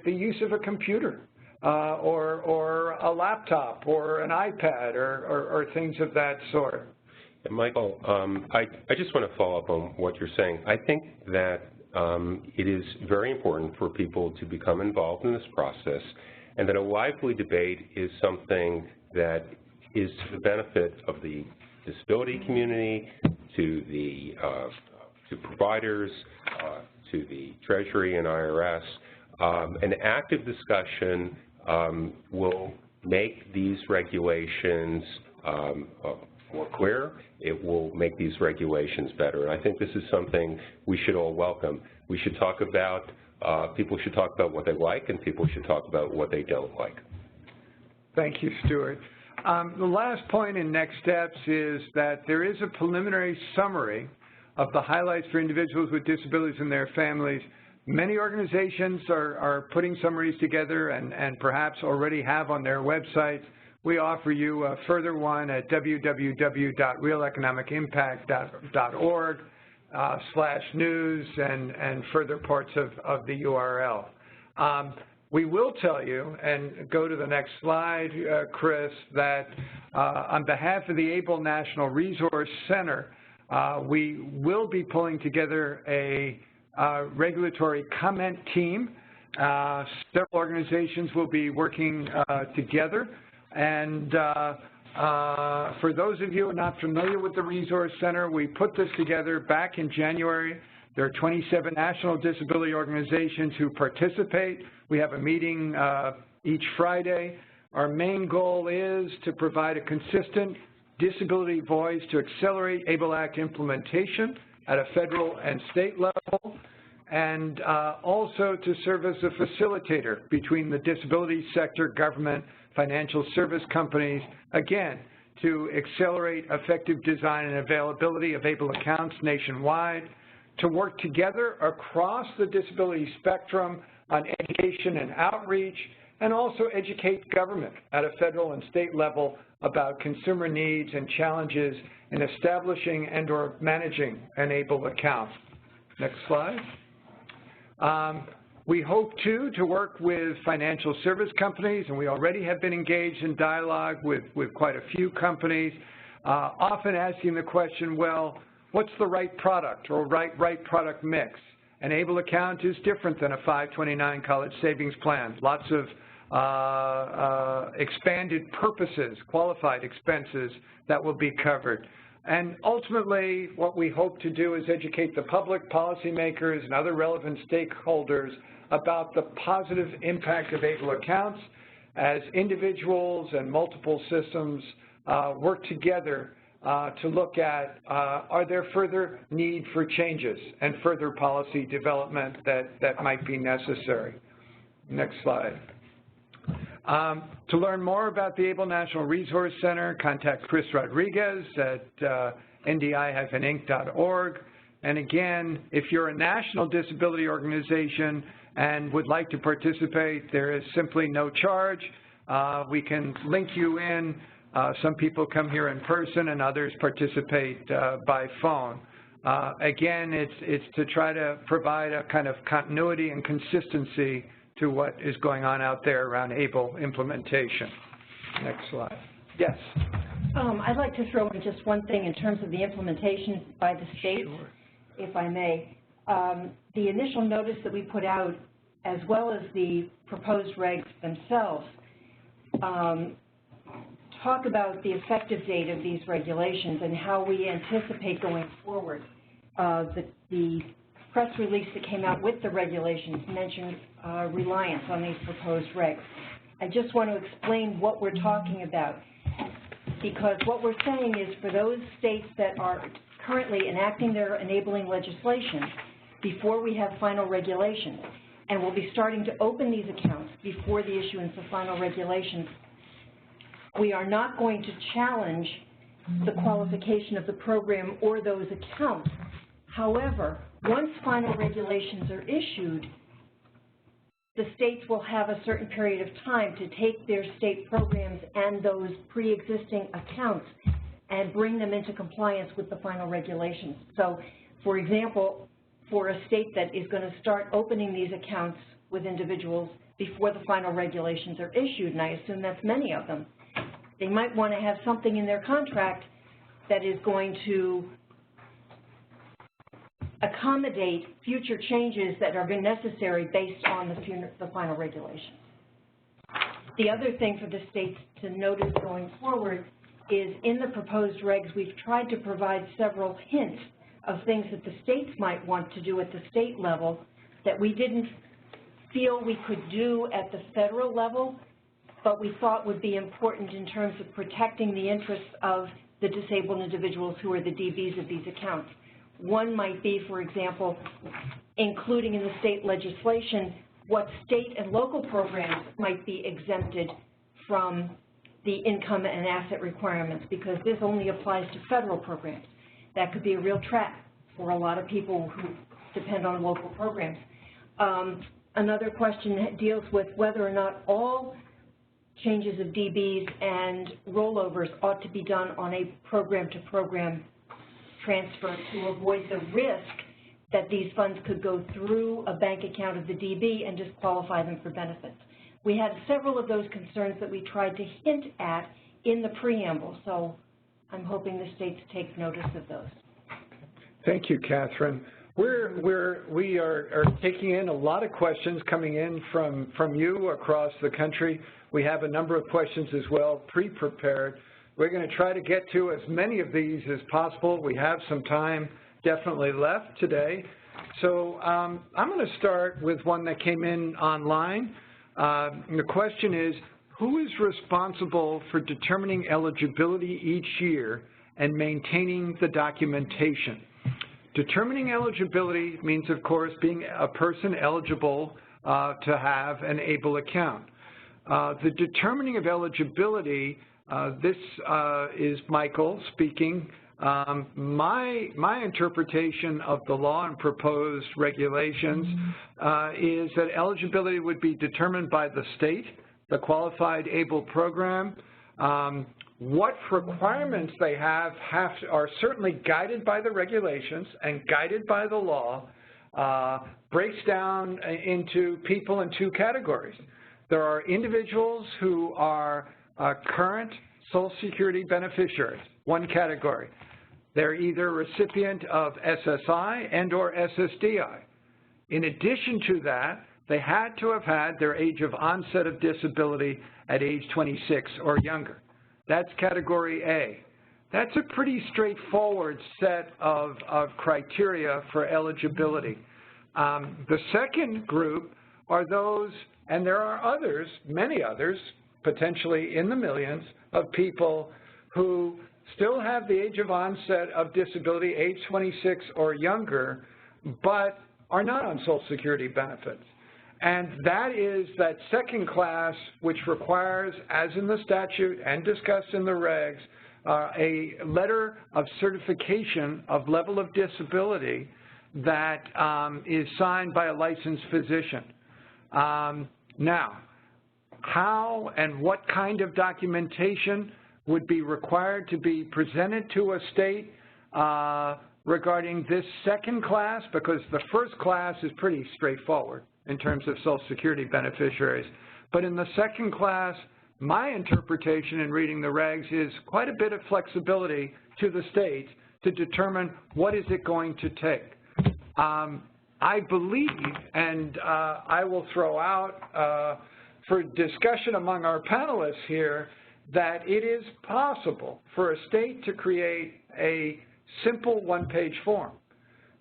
S1: the use of a computer or a laptop or an iPad or things of that sort.
S7: And Michael, I just want to follow up on what you're saying. I think that it is very important for people to become involved in this process, and that a lively debate is something that is to the benefit of the disability community, to the to providers, to the Treasury and IRS. An active discussion will make these regulations more clear. It will make these regulations better. And I think this is something we should all welcome. We should talk about, people should talk about what they like, and people should talk about what they don't like.
S1: Thank you, Stuart. The last point in next steps is that there is a preliminary summary of the highlights for individuals with disabilities and their families. Many organizations are putting summaries together and perhaps already have on their websites. We offer you a further one at www.realeconomicimpact.org/news and further parts of the URL. We will tell you, and go to the next slide, Chris, that on behalf of the ABLE National Resource Center, we will be pulling together a regulatory comment team. Several organizations will be working together. And for those of you who are not familiar with the Resource Center, we put this together back in January. There are 27 national disability organizations who participate. We have a meeting each Friday. Our main goal is to provide a consistent disability voice to accelerate ABLE Act implementation at a federal and state level, and also to serve as a facilitator between the disability sector, government, financial service companies, again, to accelerate effective design and availability of ABLE accounts nationwide, to work together across the disability spectrum on education and outreach, and also educate government at a federal and state level about consumer needs and challenges in establishing and or managing an ABLE account. Next slide. We hope, too, to work with financial service companies, and we already have been engaged in dialogue with quite a few companies, often asking the question, well, what's the right product or right product mix? An ABLE account is different than a 529 college savings plan. Lots of expanded purposes, qualified expenses that will be covered. And ultimately, what we hope to do is educate the public, policymakers, and other relevant stakeholders about the positive impact of ABLE accounts as individuals and multiple systems work together to look at, are there further need for changes and further policy development that might be necessary. Next slide. To learn more about the ABLE National Resource Center, contact Chris Rodriguez at ndi-inc.org. And again, if you're a national disability organization and would like to participate, there is simply no charge. We can link you in. Some people come here in person and others participate by phone. Again, it's to try to provide a kind of continuity and consistency to what is going on out there around ABLE implementation. Next slide. Yes?
S5: I'd like to throw in just one thing in terms of the implementation by the states, sure, if I may. The initial notice that we put out, as well as the proposed regs themselves, talk about the effective date of these regulations and how we anticipate going forward. The press release that came out with the regulations mentioned reliance on these proposed regs. I just want to explain what we're talking about, because what we're saying is for those states that are currently enacting their enabling legislation before we have final regulations, and we'll be starting to open these accounts before the issuance of final regulations, we are not going to challenge the qualification of the program or those accounts. However, once final regulations are issued, the states will have a certain period of time to take their state programs and those pre-existing accounts and bring them into compliance with the final regulations. So, for example, for a state that is going to start opening these accounts with individuals before the final regulations are issued, and I assume that's many of them, they might want to have something in their contract that is going to accommodate future changes that are necessary based on the final regulations. The other thing for the states to notice going forward is in the proposed regs, we've tried to provide several hints of things that the states might want to do at the state level that we didn't feel we could do at the federal level, but we thought would be important in terms of protecting the interests of the disabled individuals who are the DBs of these accounts. One might be, for example, including in the state legislation what state and local programs might be exempted from the income and asset requirements, because this only applies to federal programs. That could be a real trap for a lot of people who depend on local programs. Another question deals with whether or not all changes of DBs and rollovers ought to be done on a program-to-program transfer to avoid the risk that these funds could go through a bank account of the DB and disqualify them for benefits. We had several of those concerns that we tried to hint at in the preamble, so I'm hoping the states take notice of those.
S1: Thank you, Catherine. We are taking in a lot of questions coming in from you across the country. We have a number of questions as well pre-prepared. We're going to try to get to as many of these as possible. We have some time definitely left today. So I'm going to start with one that came in online. The question is, who is responsible for determining eligibility each year and maintaining the documentation? Determining eligibility means, of course, being a person eligible to have an ABLE account. The determining of eligibility, this is Michael speaking. My interpretation of the law and proposed regulations is that eligibility would be determined by the state, the qualified ABLE program. What requirements they have are certainly guided by the regulations and guided by the law. Breaks down into people in two categories. There are individuals who are current Social Security beneficiaries, one category. They're either recipient of SSI and or SSDI. In addition to that, they had to have had their age of onset of disability at age 26 or younger. That's category A. That's a pretty straightforward set of criteria for eligibility. The second group are those, and there are others, many others, potentially in the millions, of people who still have the age of onset of disability, age 26 or younger, but are not on Social Security benefits. And that is that second class, which requires, as in the statute and discussed in the regs, a letter of certification of level of disability that is signed by a licensed physician. Now, how and what kind of documentation would be required to be presented to a state regarding this second class, because the first class is pretty straightforward in terms of Social Security beneficiaries. But in the second class, my interpretation in reading the regs is quite a bit of flexibility to the state to determine what is it going to take. I believe, and I will throw out for discussion among our panelists here, that it is possible for a state to create a simple one-page form.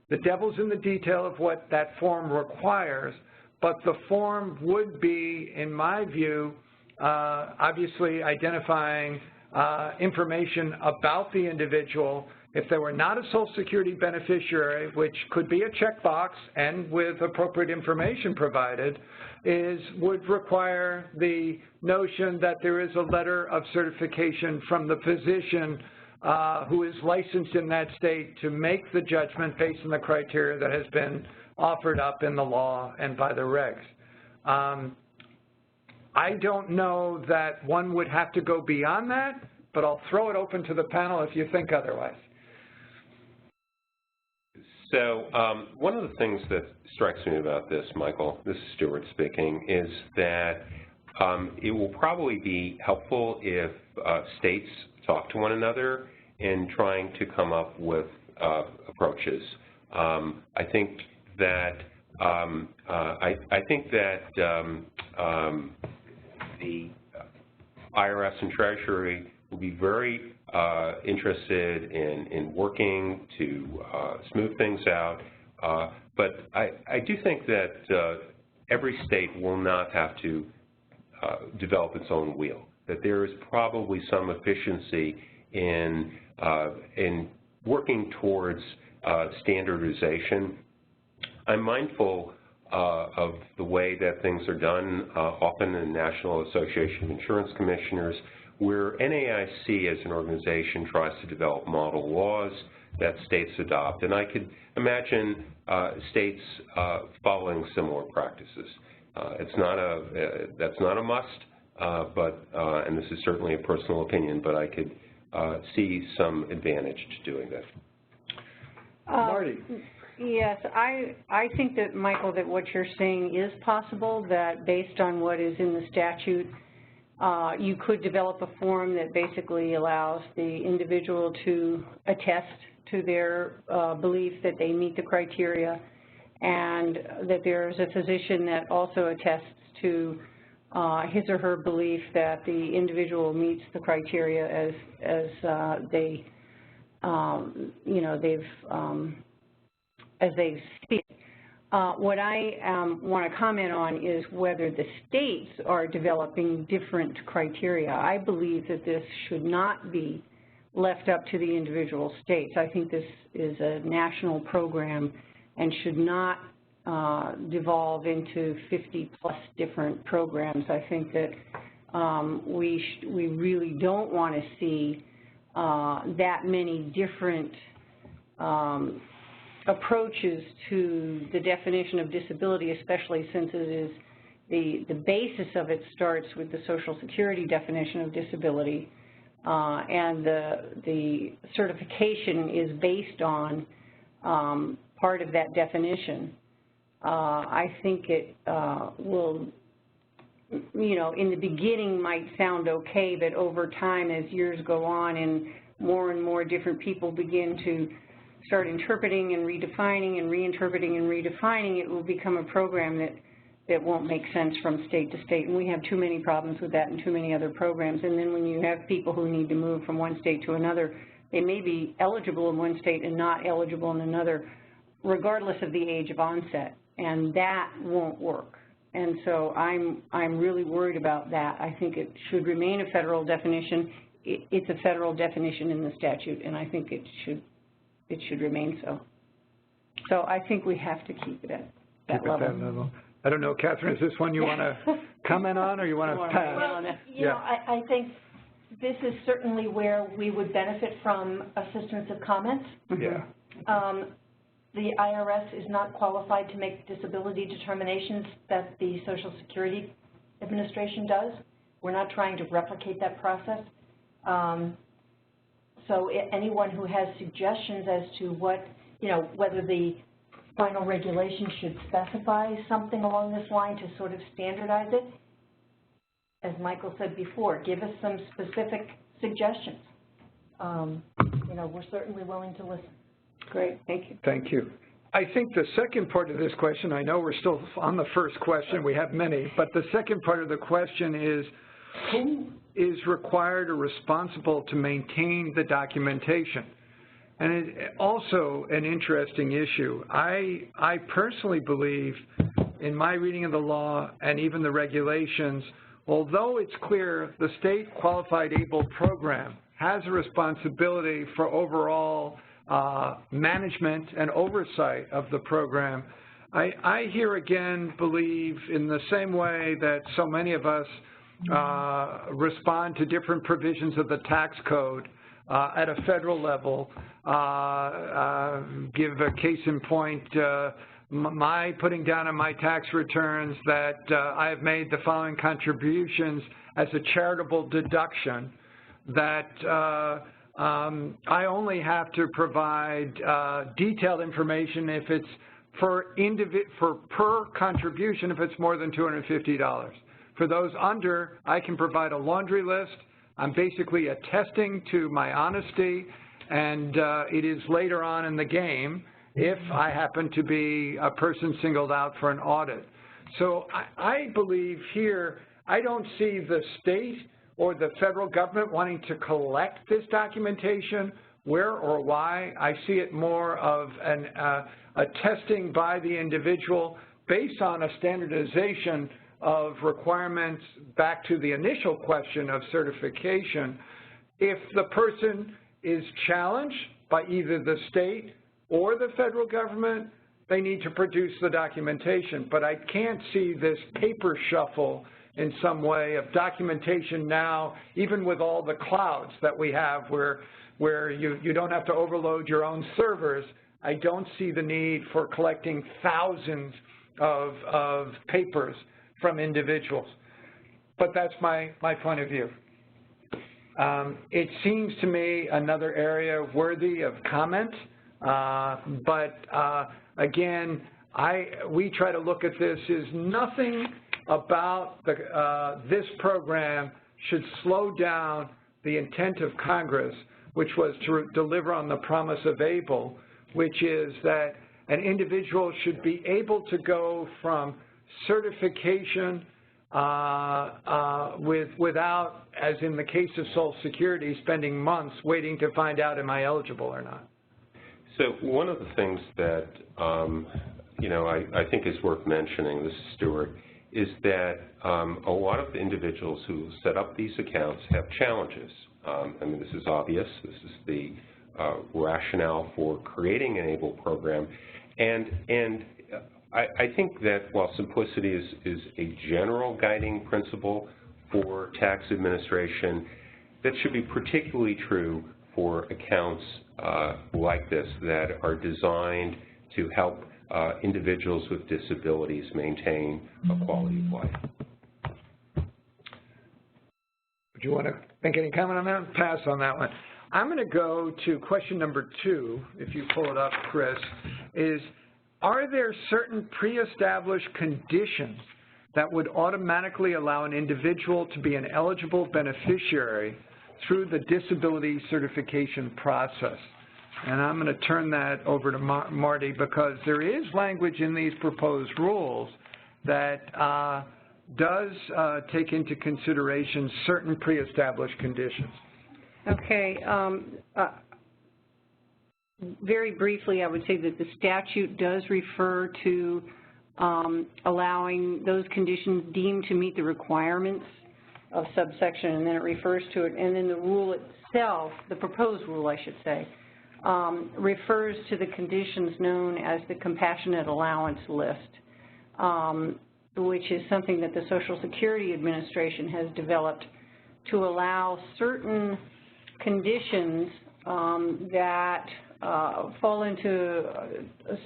S1: The devil's in the detail of what that form requires, but the form would be, in my view, obviously identifying information about the individual. If they were not a Social Security beneficiary, which could be a checkbox and with appropriate information provided, would require the notion that there is a letter of certification from the physician who is licensed in that state to make the judgment based on the criteria that has been offered up in the law and by the regs. I don't know that one would have to go beyond that, but I'll throw it open to the panel if you think otherwise.
S7: So one of the things that strikes me about this, Michael, this is Stuart speaking, is that it will probably be helpful if states talk to one another in trying to come up with approaches. I think that the IRS and Treasury will be very interested in working to smooth things out, but I do think that every state will not have to develop its own wheel, that there is probably some efficiency in working towards standardization. I'm mindful of the way that things are done often in the National Association of Insurance Commissioners, where NAIC as an organization tries to develop model laws that states adopt. And I could imagine states following similar practices. That's not a must, and this is certainly a personal opinion, but I could see some advantage to doing that.
S1: Marty.
S6: Yes, I think that, Michael, that what you're saying is possible, that based on what is in the statute, you could develop a form that basically allows the individual to attest to their belief that they meet the criteria, and that there's a physician that also attests to his or her belief that the individual meets the criteria as they, as they speak. What I want to comment on is whether the states are developing different criteria. I believe that this should not be left up to the individual states. I think this is a national program and should not devolve into 50-plus different programs. I think that we really don't want to see that many different approaches to the definition of disability, especially since it is the basis of it starts with the Social Security definition of disability, and the certification is based on part of that definition. I think it will, in the beginning might sound okay, but over time as years go on and more different people begin to start interpreting and redefining and reinterpreting and redefining, it will become a program that won't make sense from state to state. And we have too many problems with that and too many other programs. And then when you have people who need to move from one state to another, they may be eligible in one state and not eligible in another, regardless of the age of onset. And that won't work. And so I'm really worried about that. I think it should remain a federal definition. It's a federal definition in the statute, and I think it should remain so. So I think we have to keep it at that level.
S1: I don't know, Catherine, is this one you want to comment on, or you want to pass?
S5: Well, I think this is certainly where we would benefit from assistance of comments.
S1: Yeah.
S5: The IRS is not qualified to make disability determinations that the Social Security Administration does. We're not trying to replicate that process. So anyone who has suggestions as to what, whether the final regulation should specify something along this line to sort of standardize it, as Michael said before, give us some specific suggestions. We're certainly willing to listen.
S6: Great, thank you.
S1: Thank you. I think the second part of this question, I know we're still on the first question, we have many, but the second part of the question is, who is required or responsible to maintain the documentation? And it's also an interesting issue. I personally believe, in my reading of the law and even the regulations, although it's clear the state qualified able program has a responsibility for overall management and oversight of the program, I here again believe, in the same way that so many of us respond to different provisions of the tax code at a federal level, give a case in point, my putting down on my tax returns that I have made the following contributions as a charitable deduction, that I only have to provide detailed information if it's for per contribution if it's more than $250. For those under, I can provide a laundry list. I'm basically attesting to my honesty, and it is later on in the game if I happen to be a person singled out for an audit. So I believe here, I don't see the state or the federal government wanting to collect this documentation, where or why. I see it more of a testing by the individual based on a standardization of requirements back to the initial question of certification. If the person is challenged by either the state or the federal government, they need to produce the documentation. But I can't see this paper shuffle in some way of documentation now, even with all the clouds that we have where you don't have to overload your own servers. I don't see the need for collecting thousands of papers from individuals. But that's my point of view. It seems to me another area worthy of comment, but again, we try to look at this as nothing about this program should slow down the intent of Congress, which was to deliver on the promise of ABLE, which is that an individual should be able to go from certification without, as in the case of Social Security, spending months waiting to find out am I eligible or not.
S7: So one of the things that I think is worth mentioning, this is Stuart, is that a lot of the individuals who set up these accounts have challenges. I mean, this is obvious. This is the rationale for creating an ABLE program, and I think that while simplicity is a general guiding principle for tax administration, that should be particularly true for accounts like this that are designed to help individuals with disabilities maintain a quality of life.
S1: Do you want to make any comment on that? Pass on that one. I'm going to go to question number 2, if you pull it up, Chris, is are there certain pre-established conditions that would automatically allow an individual to be an eligible beneficiary through the disability certification process? And I'm going to turn that over to Marty, because there is language in these proposed rules that does take into consideration certain pre-established conditions.
S6: Okay. Very briefly, I would say that the statute does refer to allowing those conditions deemed to meet the requirements of subsection, and then it refers to it, and then the rule itself, the proposed rule, I should say, refers to the conditions known as the compassionate allowance list, which is something that the Social Security Administration has developed to allow certain conditions that fall into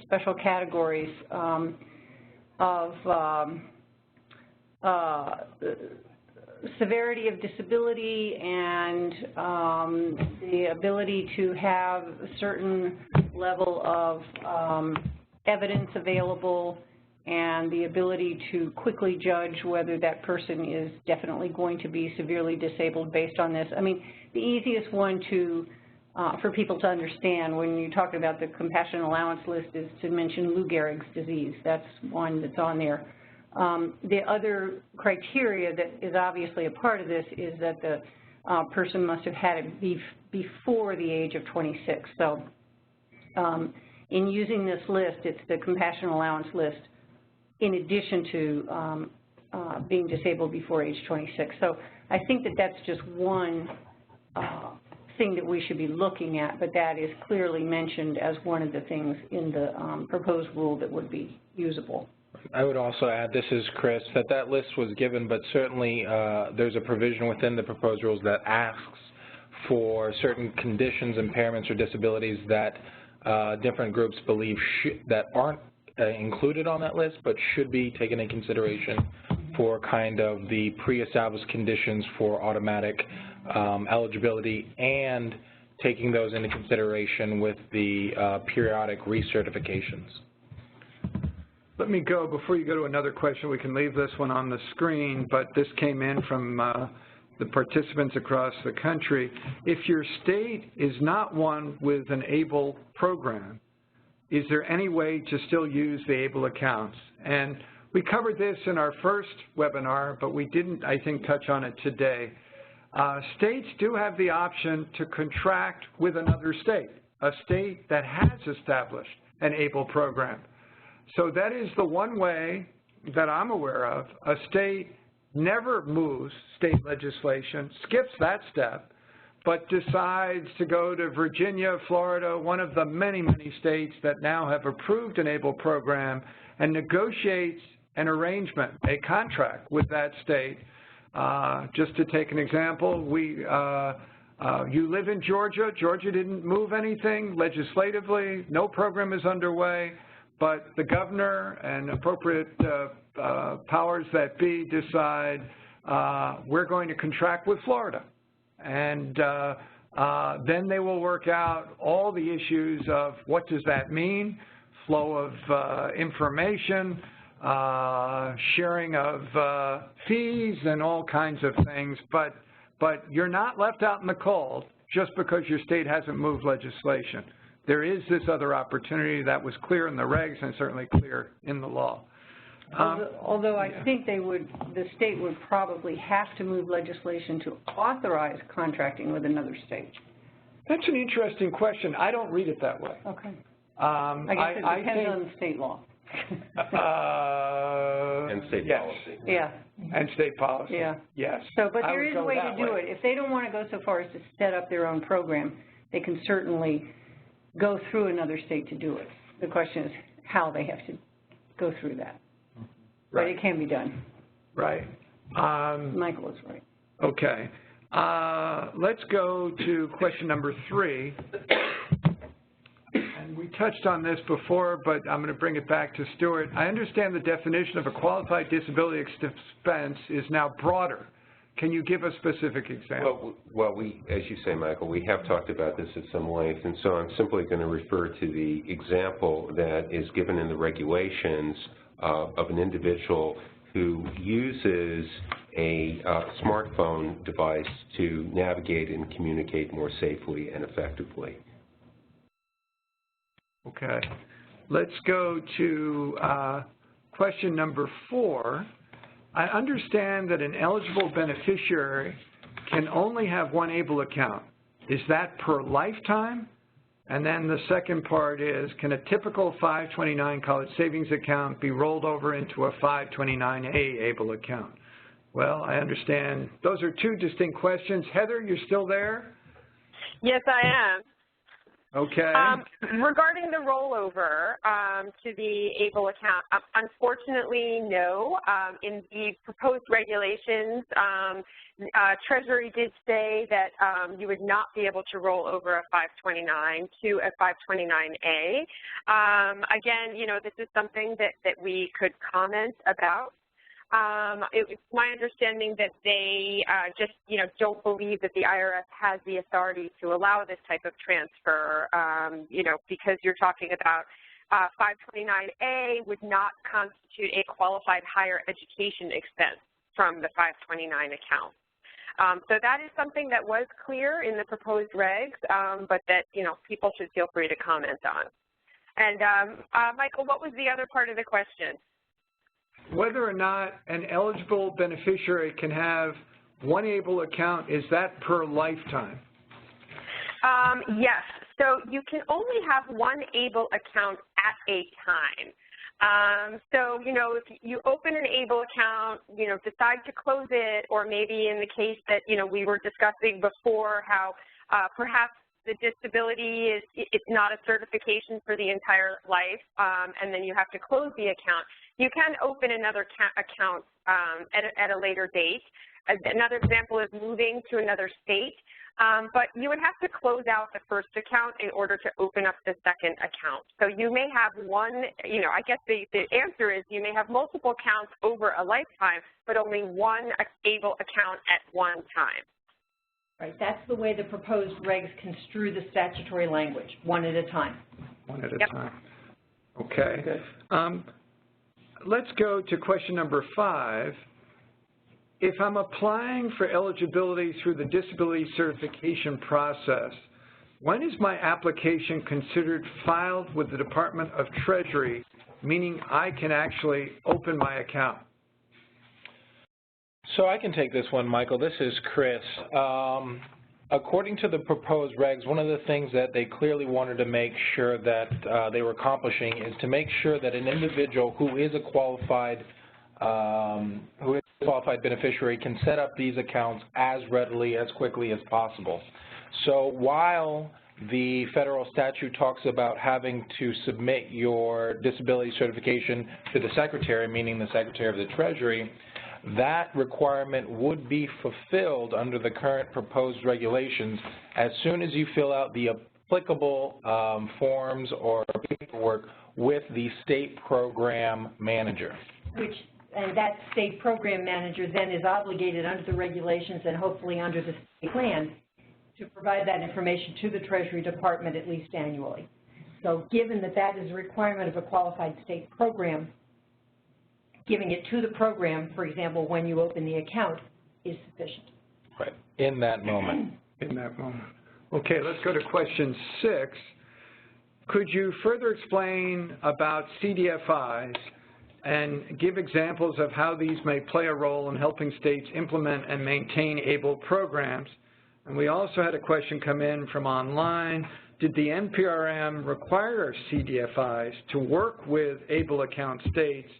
S6: special categories of severity of disability and the ability to have a certain level of evidence available and the ability to quickly judge whether that person is definitely going to be severely disabled based on this. I mean, the easiest one for people to understand when you talk about the compassionate allowance list is to mention Lou Gehrig's disease. That's one that's on there. The other criteria that is obviously a part of this is that the person must have had it before the age of 26. So in using this list, it's the compassionate allowance list in addition to being disabled before age 26. So I think that that's just one thing that we should be looking at, but that is clearly mentioned as one of the things in the proposed rule that would be usable.
S4: I would also add, this is Chris, that list was given, but certainly there's a provision within the proposed rules that asks for certain conditions, impairments, or disabilities that different groups believe that aren't included on that list, but should be taken into consideration for kind of the pre-established conditions for automatic eligibility and taking those into consideration with the periodic recertifications.
S1: Let me go, before you go to another question, we can leave this one on the screen, but this came in from the participants across the country. If your state is not one with an ABLE program, is there any way to still use the ABLE accounts? And we covered this in our first webinar, but we didn't, I think, touch on it today. States do have the option to contract with another state, a state that has established an ABLE program. So that is the one way that I'm aware of. A state never moves state legislation, skips that step, but decides to go to Virginia, Florida, one of the many, many states that now have approved an ABLE program, and negotiates an arrangement, a contract with that state. Just to take an example, you live in Georgia. Georgia didn't move anything legislatively. No program is underway, but the governor and appropriate powers that be decide we're going to contract with Florida. And then they will work out all the issues of what does that mean, flow of information, sharing of fees and all kinds of things, but you're not left out in the cold just because your state hasn't moved legislation. There is this other opportunity that was clear in the regs and certainly clear in the law.
S6: Although I think the state would probably have to move legislation to authorize contracting with another state.
S1: That's an interesting question. I don't read it that way.
S6: Okay. I guess it depends on the state law.
S7: And state policy.
S6: Yeah.
S1: And state policy.
S6: Yeah.
S1: Yes.
S6: So, but there is a way to do it. If they don't want to go so far as to set up their own program, they can certainly go through another state to do it. The question is how they have to go through that. Right. But it can be done.
S1: Right.
S6: Michael is right.
S1: Okay. Let's go to question number 3. And we touched on this before, but I'm going to bring it back to Stuart. I understand the definition of a qualified disability expense is now broader. Can you give a specific example?
S7: Well, as you say, Michael, we have talked about this at some length, and so I'm simply going to refer to the example that is given in the regulations of an individual who uses a smartphone device to navigate and communicate more safely and effectively.
S1: Okay. Let's go to question number 4. I understand that an eligible beneficiary can only have one ABLE account. Is that per lifetime? And then the second part is, can a typical 529 college savings account be rolled over into a 529A ABLE account? Well, I understand those are 2 distinct questions. Heather, you're still there?
S3: Yes, I am.
S1: Okay.
S3: Regarding the rollover to the ABLE account, unfortunately, no. In the proposed regulations, Treasury did say that you would not be able to roll over a 529 to a 529A. Again, you know, this is something that we could comment about. It's my understanding that they just, you know, don't believe that the IRS has the authority to allow this type of transfer, you know, because you're talking about 529A would not constitute a qualified higher education expense from the 529 account. So that is something that was clear in the proposed regs, but that, you know, people should feel free to comment on. And Michael, what was the other part of the question?
S1: Whether or not an eligible beneficiary can have one ABLE account, is that per lifetime?
S3: Yes. So you can only have one ABLE account at a time. So, you know, if you open an ABLE account, you know, decide to close it, or maybe in the case that, you know, we were discussing before how perhaps the disability is, it's not a certification for the entire life, and then you have to close the account. You can open another account at a later date, Another example is moving to another state. But you would have to close out the first account in order to open up the second account. So you may have one, I guess the answer is you may have multiple accounts over a lifetime, but only one ABLE account at one time.
S5: Right, that's the way the proposed regs construe the statutory language, one at a time.
S1: One at a time. Okay. Let's go to question number 5. If I'm applying for eligibility through the disability certification process, when is my application considered filed with the Department of Treasury, meaning I can actually open my account?
S4: So I can take this one, Michael. This is Chris. According to the proposed regs, one of the things that they clearly wanted to make sure that they were accomplishing is to make sure that an individual who is a qualified beneficiary can set up these accounts as readily, as quickly as possible. So while the federal statute talks about having to submit your disability certification to the Secretary, meaning the Secretary of the Treasury, that requirement would be fulfilled under the current proposed regulations as soon as you fill out the applicable forms or paperwork with the state program manager.
S5: And that state program manager then is obligated under the regulations and hopefully under the state plan to provide that information to the Treasury Department at least annually. So given that that is a requirement of a qualified state program, giving it to the program, for example, when you open the account, is sufficient.
S4: Right, in that moment.
S1: In that moment. Okay, let's go to question 6. Could you further explain about CDFIs and give examples of how these may play a role in helping states implement and maintain ABLE programs? And we also had a question come in from online. Did the NPRM require CDFIs to work with ABLE account states,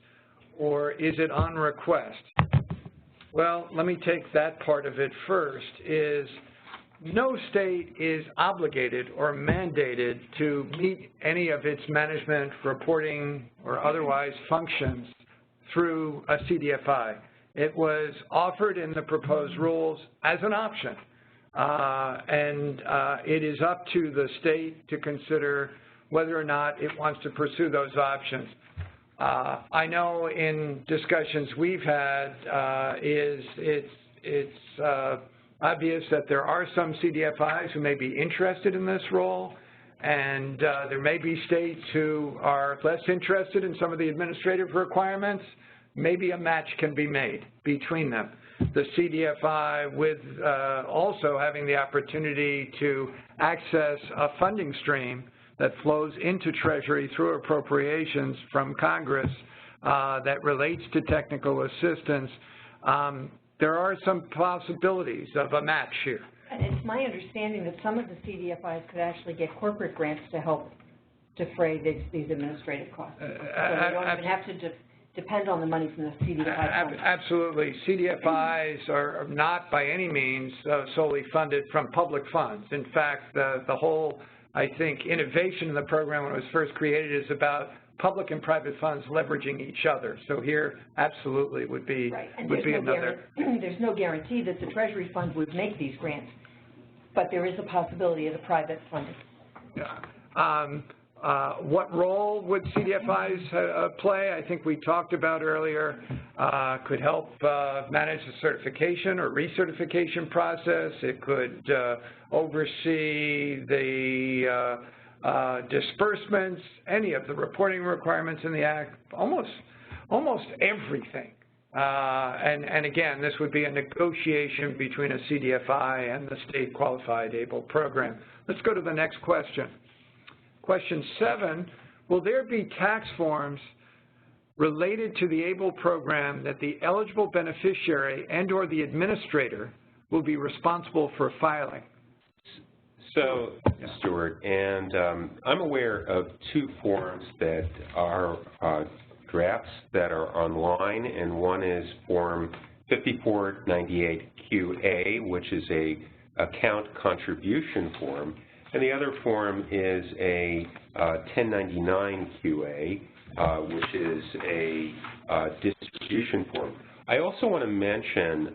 S1: or is it on request? Well, let me take that part of it first, is no state is obligated or mandated to meet any of its management, reporting, or otherwise functions through a CDFI. It was offered in the proposed rules as an option, and it is up to the state to consider whether or not it wants to pursue those options. I know in discussions we've had, it's obvious that there are some CDFIs who may be interested in this role, and there may be states who are less interested in some of the administrative requirements. Maybe a match can be made between them. The CDFI with also having the opportunity to access a funding stream that flows into Treasury through appropriations from Congress that relates to technical assistance. There are some possibilities of a match here.
S5: And it's my understanding that some of the CDFIs could actually get corporate grants to help defray these administrative costs. So they don't even have to depend on the money from the CDFI fund.
S1: Absolutely. CDFIs are not by any means solely funded from public funds. In fact, the whole, I think, innovation in the program when it was first created is about public and private funds leveraging each other. So here, absolutely, would be another.
S5: There's no guarantee that the Treasury Fund would make these grants, but there is a possibility of the private funding.
S1: Yeah. What role would CDFIs play? I think we talked about earlier. Could help manage the certification or recertification process. It could oversee the disbursements, any of the reporting requirements in the Act, almost everything. And again, this would be a negotiation between a CDFI and the state qualified ABLE program. Let's go to the next question. Question 7, will there be tax forms related to the ABLE program that the eligible beneficiary and or the administrator will be responsible for filing?
S7: So, Stuart, and I'm aware of 2 forms that are drafts that are online, and one is Form 5498QA, which is a account contribution form, and the other form is a 1099QA, which is a distribution form. I also want to mention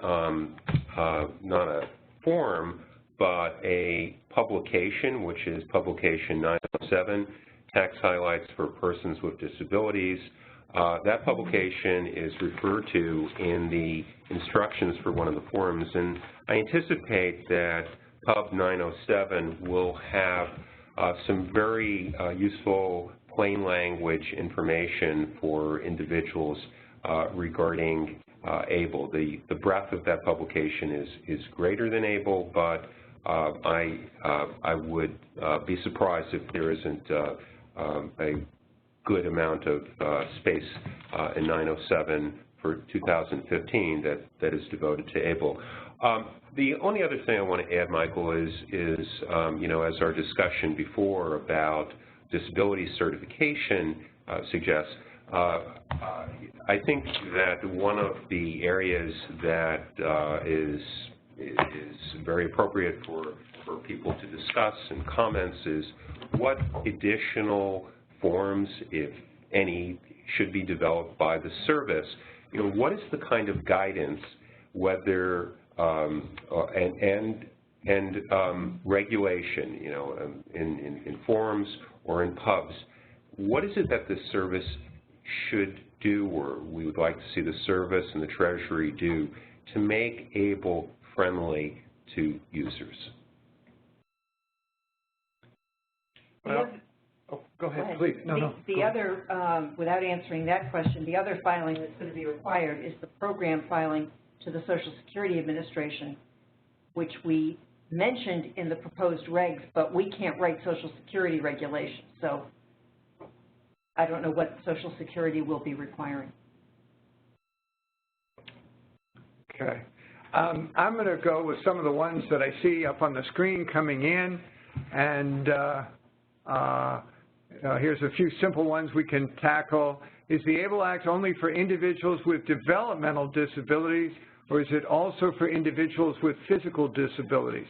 S7: not a form, but a publication, which is Publication 907, Tax Highlights for Persons with Disabilities. That publication is referred to in the instructions for one of the forms, and I anticipate that Pub 907 will have some very useful plain language information for individuals regarding ABLE. The breadth of that publication is greater than ABLE, but I would be surprised if there isn't a good amount of space in 907 for 2015 that is devoted to ABLE. The only other thing I want to add, Michael, is you know, as our discussion before about disability certification suggests, I think that one of the areas that is very appropriate for people to discuss and comments is what additional forms, if any, should be developed by the service. You know, what is the kind of guidance, whether and regulation, you know, in forms or in pubs, what is it that the service should do, or we would like to see the service and the Treasury do, to make ABLE friendly to users?
S1: Well, go ahead, please.
S5: The other, without answering that question, the other filing that's going to be required is the program filing to the Social Security Administration, which we mentioned in the proposed regs, but we can't write Social Security regulations. So I don't know what Social Security will be requiring.
S1: Okay. I'm going to go with some of the ones that I see up on the screen coming in, and here's a few simple ones we can tackle. Is the ABLE Act only for individuals with developmental disabilities, or is it also for individuals with physical disabilities?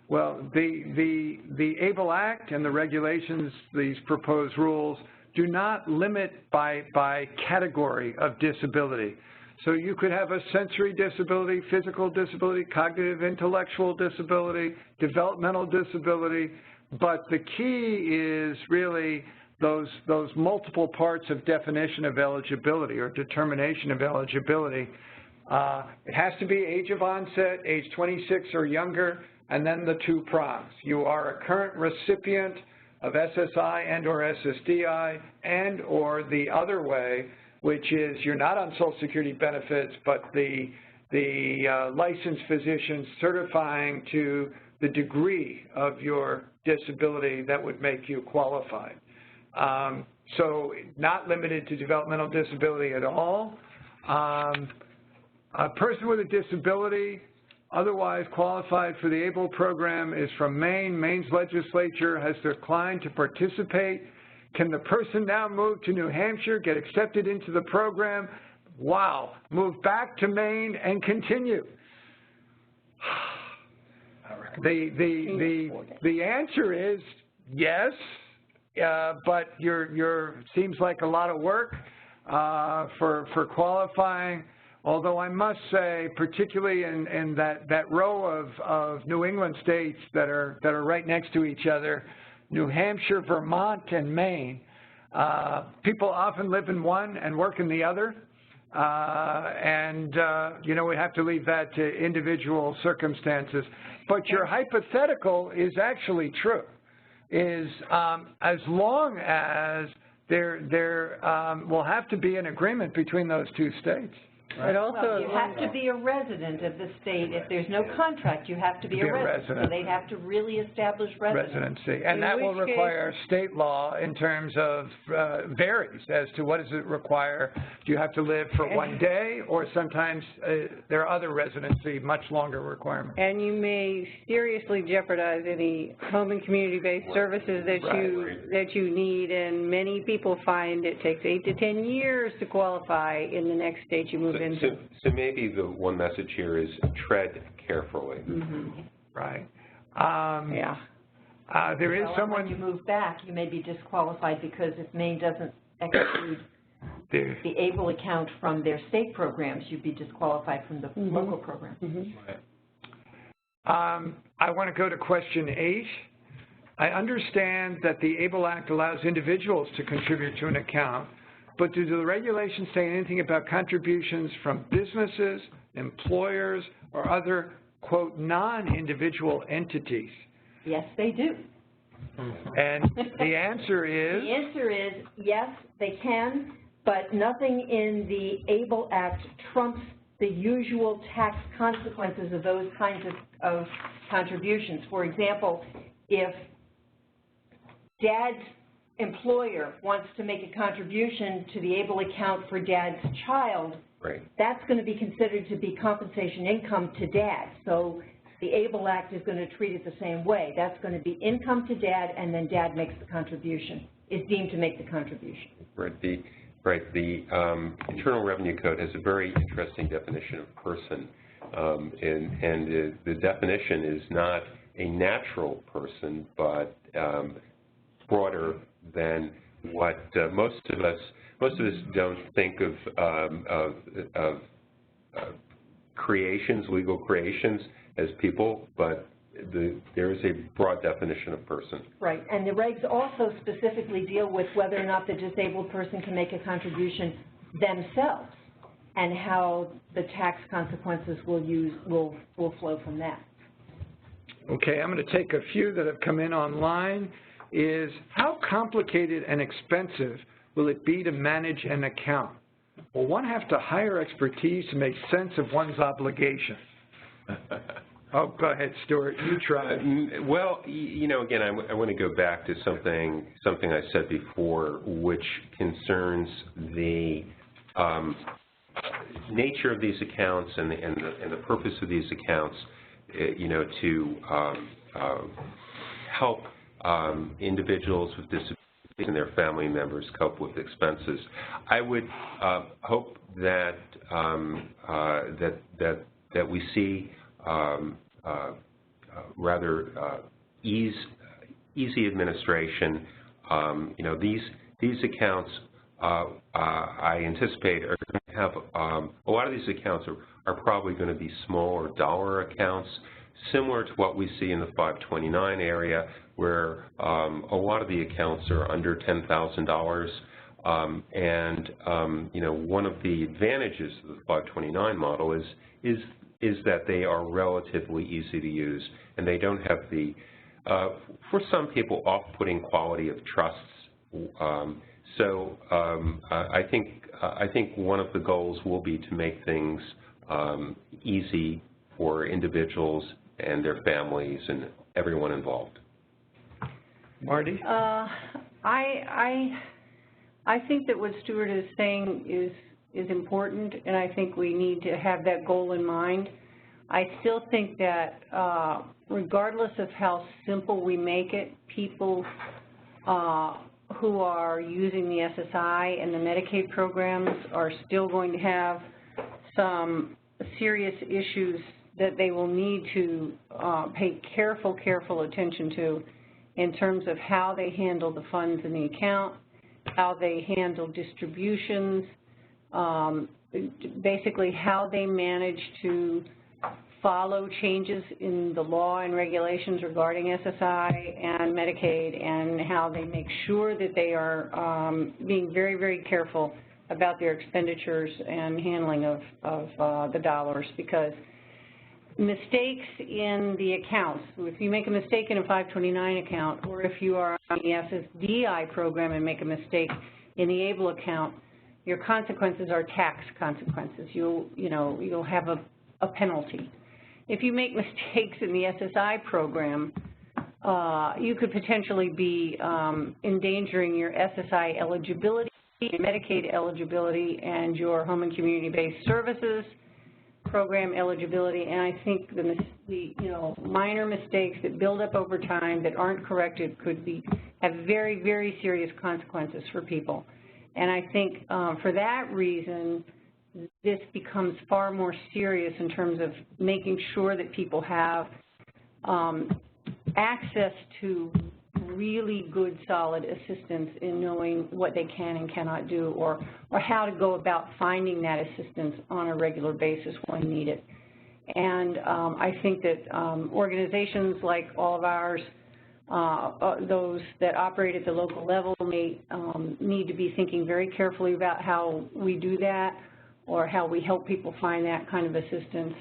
S1: Well, the ABLE Act and the regulations, these proposed rules, do not limit by category of disability. So you could have a sensory disability, physical disability, cognitive intellectual disability, developmental disability, but the key is really those multiple parts of definition of eligibility or determination of eligibility. It has to be age of onset, age 26 or younger, and then the two prongs. You are a current recipient of SSI and or SSDI, and or the other way, which is you're not on Social Security benefits, but the licensed physician certifying to the degree of your disability that would make you qualified. So not limited to developmental disability at all. A person with a disability otherwise qualified for the ABLE program is from Maine. Maine's legislature has declined to participate. Can the person now move to New Hampshire, get accepted into the program? Wow, move back to Maine and continue. The answer is yes, but seems like a lot of work for qualifying. Although I must say, particularly in that row of New England states that are right next to each other, New Hampshire, Vermont, and Maine, people often live in one and work in the other. You know, we have to leave that to individual circumstances. But your hypothetical is actually true, is as long as there will have to be an agreement between those two states. Right.
S5: But also, you have to be a resident of the state. If there's no contract, you have to be a resident. So they'd have to really establish residency.
S1: And that will require state law in terms of varies as to what does it require. Do you have to live for one day, or sometimes there are other residency, much longer requirements.
S6: And you may seriously jeopardize any home and community-based services that you need, and many people find it takes 8 to 10 years to qualify in the next state you move into.
S7: So maybe the one message here is tread carefully.
S5: Mm-hmm.
S1: Right.
S6: Yeah.
S1: There is someone.
S5: When you move back, you may be disqualified because if Maine doesn't exclude the ABLE account from their state programs, you'd be disqualified from the local program.
S1: I want to go to question 8. I understand that the ABLE Act allows individuals to contribute to an account, but do the regulations say anything about contributions from businesses, employers, or other, quote, non-individual entities?
S5: Yes, they do.
S1: And the answer is?
S5: The answer is yes, they can, but nothing in the ABLE Act trumps the usual tax consequences of those kinds of contributions. For example, if Dad's employer wants to make a contribution to the ABLE account for Dad's child, that's going to be considered to be compensation income to Dad. So the ABLE Act is going to treat it the same way. That's going to be income to Dad, and then Dad makes the contribution, is deemed to make the contribution.
S7: The Internal Revenue Code has a very interesting definition of person, and the definition is not a natural person, but broader than what most of us don't think of creations, legal creations, as people, but there is a broad definition of person.
S5: Right, and the regs also specifically deal with whether or not the disabled person can make a contribution themselves and how the tax consequences will flow from that.
S1: Okay, I'm going to take a few that have come in online. Is how complicated and expensive will it be to manage an account? Will one have to hire expertise to make sense of one's obligations? Oh, go ahead, Stuart. You try.
S7: Well, you know, again, I want to go back to something I said before, which concerns the nature of these accounts and the purpose of these accounts. You know, to help individuals with disabilities and their family members cope with expenses. I would hope that that we see rather easy administration. You know, these accounts I anticipate are going to have a lot of these accounts are probably going to be smaller dollar accounts, similar to what we see in the 529 area, where a lot of the accounts are under $10,000. And you know, one of the advantages of the 529 model is that they are relatively easy to use, and they don't have the, for some people, off-putting quality of trusts. So I think one of the goals will be to make things easy for individuals and their families and everyone involved.
S1: Marty?
S6: I think that what Stuart is saying is important, and I think we need to have that goal in mind. I still think that regardless of how simple we make it, people who are using the SSI and the Medicaid programs are still going to have some serious issues that they will need to pay careful attention to in terms of how they handle the funds in the account, how they handle distributions, basically how they manage to follow changes in the law and regulations regarding SSI and Medicaid, and how they make sure that they are being very careful about their expenditures and handling of the dollars, because mistakes in the accounts, if you make a mistake in a 529 account, or if you are on the SSDI program and make a mistake in the ABLE account, your consequences are tax consequences. You'll have a penalty. If you make mistakes in the SSI program, you could potentially be endangering your SSI eligibility, Medicaid eligibility, and your home and community-based services program eligibility. And I think the minor mistakes that build up over time that aren't corrected could have very serious consequences for people. And I think for that reason, this becomes far more serious in terms of making sure that people have access to really good, solid assistance in knowing what they can and cannot do, or how to go about finding that assistance on a regular basis when needed. And I think that organizations like all of ours, those that operate at the local level, may need to be thinking very carefully about how we do that, or how we help people find that kind of assistance.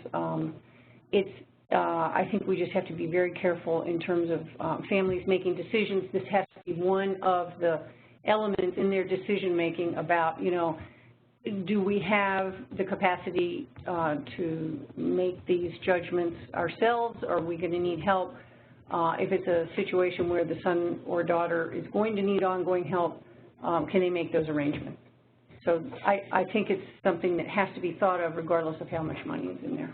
S6: I think we just have to be very careful in terms of families making decisions. This has to be one of the elements in their decision-making about, you know, do we have the capacity to make these judgments ourselves, or are we going to need help? If it's a situation where the son or daughter is going to need ongoing help, can they make those arrangements? So I think it's something that has to be thought of regardless of how much money is in there.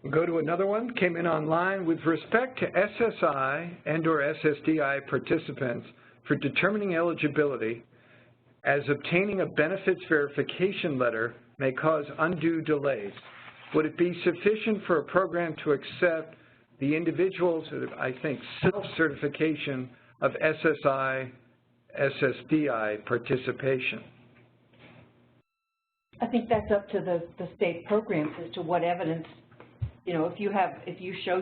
S1: We'll go to another one, came in online. With respect to SSI and or SSDI participants for determining eligibility, as obtaining a benefits verification letter may cause undue delays, would it be sufficient for a program to accept the individual's, I think, self-certification of SSI, SSDI participation?
S5: I think that's up to the state programs as to what evidence, you know, if you show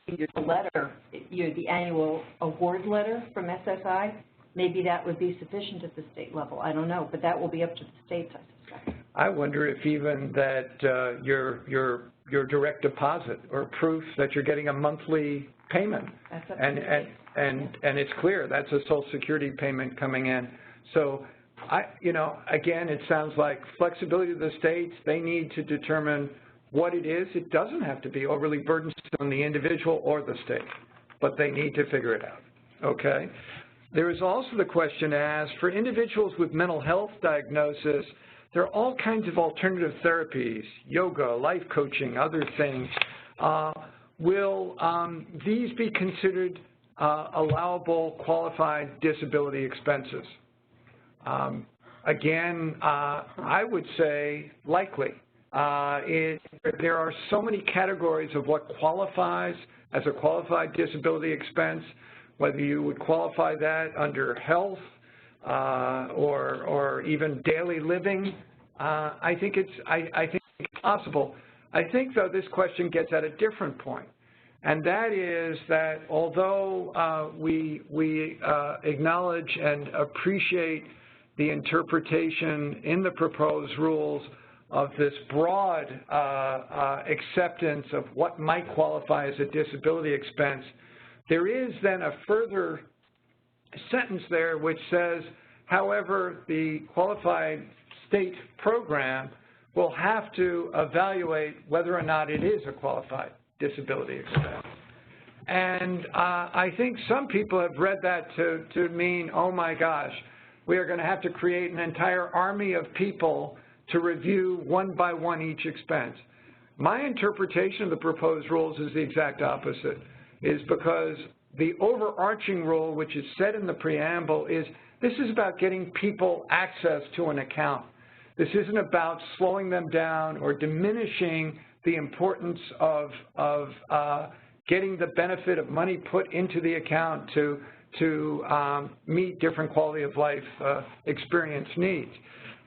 S5: your letter, the annual award letter from SSI, maybe that would be sufficient at the state level. I don't know, but that will be up to the states, I suspect. I
S1: wonder if even that your direct deposit or proof that you're getting a monthly payment, and it's clear that's a Social Security payment coming in. So you know, again, it sounds like flexibility of the states. They need to determine what it is. It doesn't have to be overly burdensome on the individual or the state, but they need to figure it out. Okay. There is also the question asked, for individuals with mental health diagnosis, there are all kinds of alternative therapies, yoga, life coaching, other things. Will these be considered allowable qualified disability expenses? Again, I would say likely. There are so many categories of what qualifies as a qualified disability expense, whether you would qualify that under health or even daily living. I think it's possible. I think, though, this question gets at a different point, and that is that although we acknowledge and appreciate the interpretation in the proposed rules of this broad acceptance of what might qualify as a disability expense, there is then a further sentence there which says, however, the qualified state program will have to evaluate whether or not it is a qualified disability expense. And I think some people have read that to mean, oh my gosh, we are going to have to create an entire army of people to review one by one each expense. My interpretation of the proposed rules is the exact opposite, is because the overarching rule, which is set in the preamble, is this is about getting people access to an account. This isn't about slowing them down or diminishing the importance of getting the benefit of money put into the account to meet different quality of life experience needs.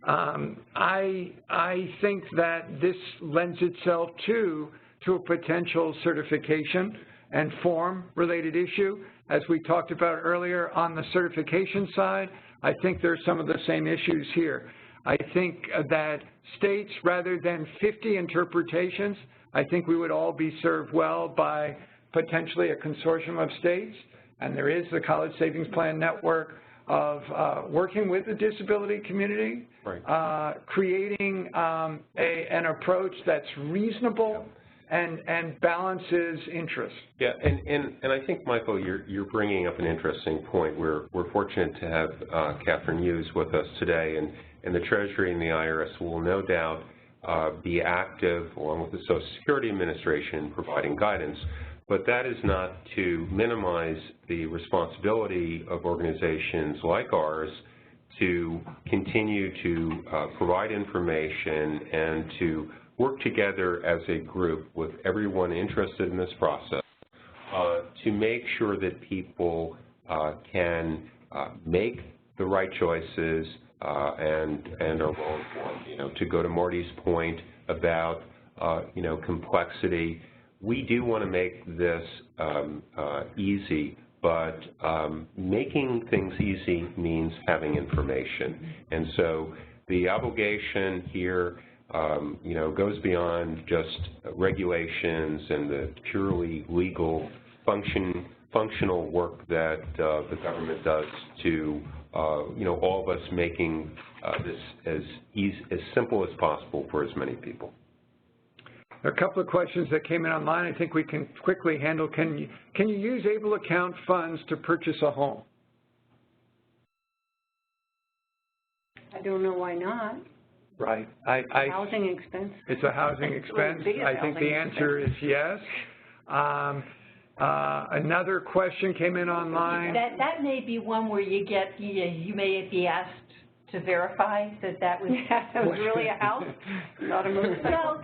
S1: I think that this lends itself to a potential certification and form-related issue. As we talked about earlier on the certification side, I think there's some of the same issues here. I think that states, rather than 50 interpretations, I think we would all be served well by potentially a consortium of states, and there is the College Savings Plan Network of working with the disability community, right. Creating an approach that's reasonable and balances interests.
S7: Yeah, and I think, Michael, you're bringing up an interesting point. We're fortunate to have Catherine Hughes with us today, and the Treasury and the IRS will no doubt be active, along with the Social Security Administration, providing guidance. But that is not to minimize the responsibility of organizations like ours to continue to provide information and to work together as a group with everyone interested in this process to make sure that people can make the right choices and are well informed. To go to Marty's point about complexity, we do want to make this easy, but making things easy means having information. And so the obligation here, goes beyond just regulations and the purely legal functional work that the government does to, all of us making this as simple as possible for as many people.
S1: There are a couple of questions that came in online I think we can quickly handle. Can you use ABLE account funds to purchase a home?
S6: I don't know why not.
S1: Right.
S6: Housing expense.
S1: It's a housing expense. I think the answer is yes. Another question came in online.
S5: That may be one where you may be asked to verify that was really a house,
S6: not a motorcycle.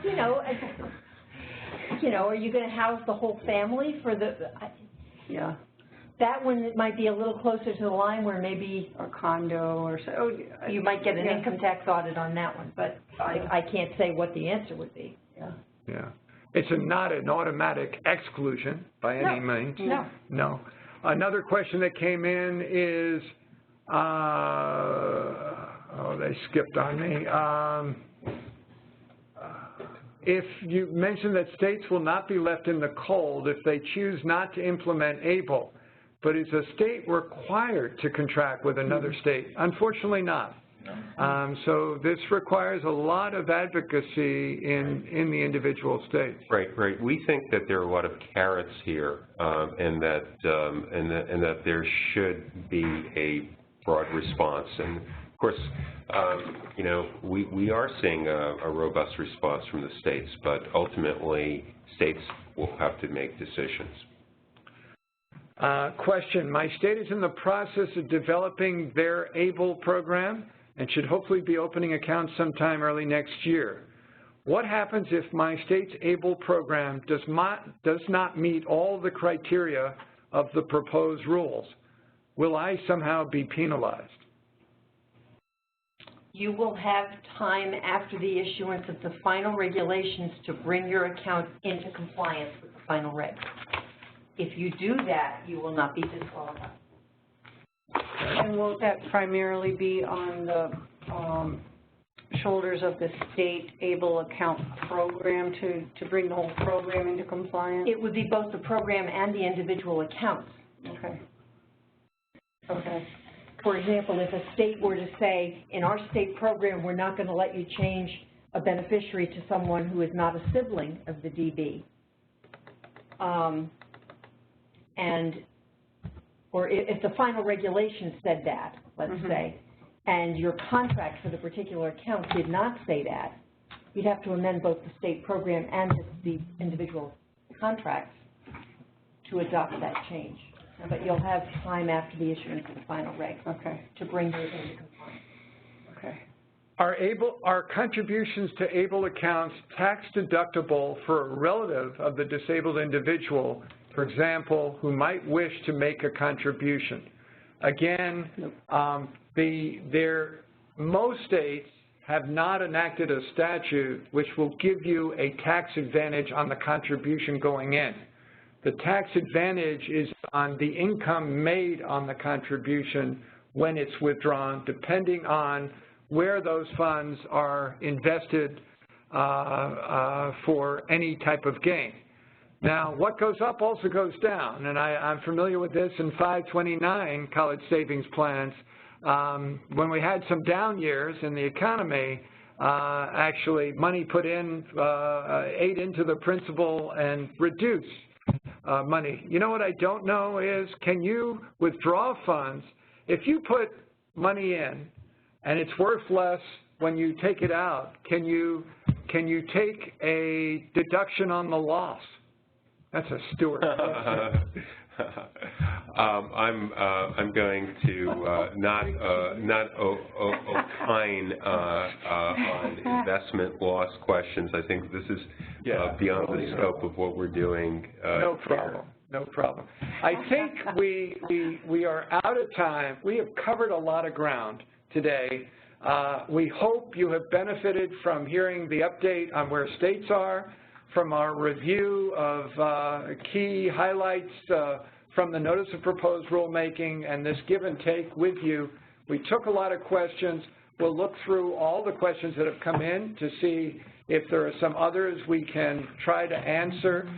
S5: Well, are you going to house the whole family for the?
S6: Yeah.
S5: That one might be a little closer to the line where maybe
S6: a condo or so.
S5: You might get an income tax audit on that one, but I can't say what the answer would be. Yeah.
S1: Yeah. It's not an automatic exclusion by any means. No. Another question that came in is, they skipped on me. If you mentioned that states will not be left in the cold if they choose not to implement ABLE, but is a state required to contract with another state? Unfortunately not. So this requires a lot of advocacy in the individual states.
S7: Right. We think that there are a lot of carrots here, and that there should be a broad response. And of course, we are seeing a robust response from the states, but ultimately states will have to make decisions.
S1: Question, my state is in the process of developing their ABLE program and should hopefully be opening accounts sometime early next year. What happens if my state's ABLE program does not meet all the criteria of the proposed rules? Will I somehow be penalized?
S5: You will have time after the issuance of the final regulations to bring your account into compliance with the final regs. If you do that, you will not be disqualified.
S6: And will that primarily be on the shoulders of the state ABLE account program to bring the whole program into compliance?
S5: It would be both the program and the individual accounts.
S6: Okay.
S5: For example, if a state were to say, in our state program, we're not going to let you change a beneficiary to someone who is not a sibling of the DB, or if the final regulation said that, let's say, and your contract for the particular account did not say that, you'd have to amend both the state program and the individual contracts to adopt that change. But you'll have time after the issuance of the final regs to bring those into compliance.
S1: Are contributions to ABLE accounts tax deductible for a relative of the disabled individual, for example, who might wish to make a contribution? Again, most states have not enacted a statute which will give you a tax advantage on the contribution going in. The tax advantage is on the income made on the contribution when it's withdrawn, depending on where those funds are invested for any type of gain. Now, what goes up also goes down, and I'm familiar with this in 529 college savings plans. When we had some down years in the economy, actually money put in ate into the principal and reduced money. You know what I don't know is, can you withdraw funds? If you put money in and it's worth less when you take it out, can you take a deduction on the loss? That's a Stewart question.
S7: I'm going to not opine on investment loss questions. I think this is beyond the scope of what we're doing.
S1: No problem. No problem. I think we are out of time. We have covered a lot of ground today. We hope you have benefited from hearing the update on where states are, from our review of key highlights from the Notice of Proposed Rulemaking and this give and take with you. We took a lot of questions. We'll look through all the questions that have come in to see if there are some others we can try to answer.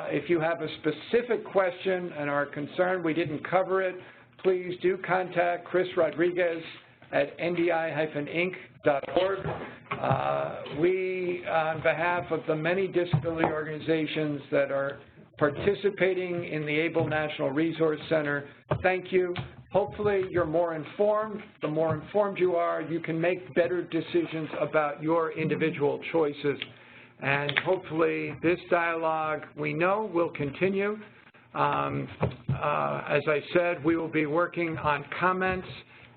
S1: If you have a specific question and are concerned we didn't cover it, please do contact Chris Rodriguez at ndi-inc.org. We, on behalf of the many disability organizations that are participating in the ABLE National Resource Center, thank you. Hopefully you're more informed. The more informed you are, you can make better decisions about your individual choices. And hopefully this dialogue, we know, will continue. As I said, we will be working on comments,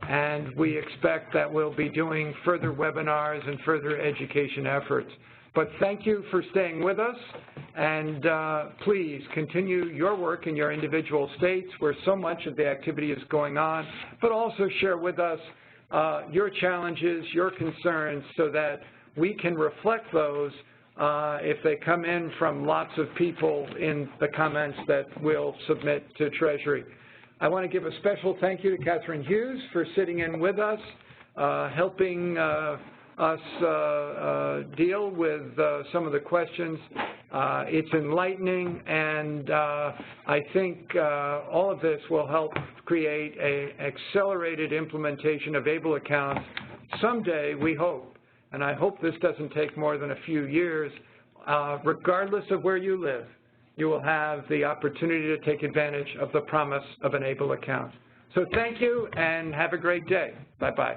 S1: and we expect that we'll be doing further webinars and further education efforts. But thank you for staying with us, and please continue your work in your individual states where so much of the activity is going on, but also share with us your challenges, your concerns, so that we can reflect those if they come in from lots of people in the comments that we'll submit to Treasury. I want to give a special thank you to Catherine Hughes for sitting in with us, helping us deal with some of the questions. It's enlightening, and I think all of this will help create an accelerated implementation of ABLE accounts someday, we hope. And I hope this doesn't take more than a few years. Regardless of where you live, you will have the opportunity to take advantage of the promise of an ABLE account. So thank you, and have a great day. Bye-bye.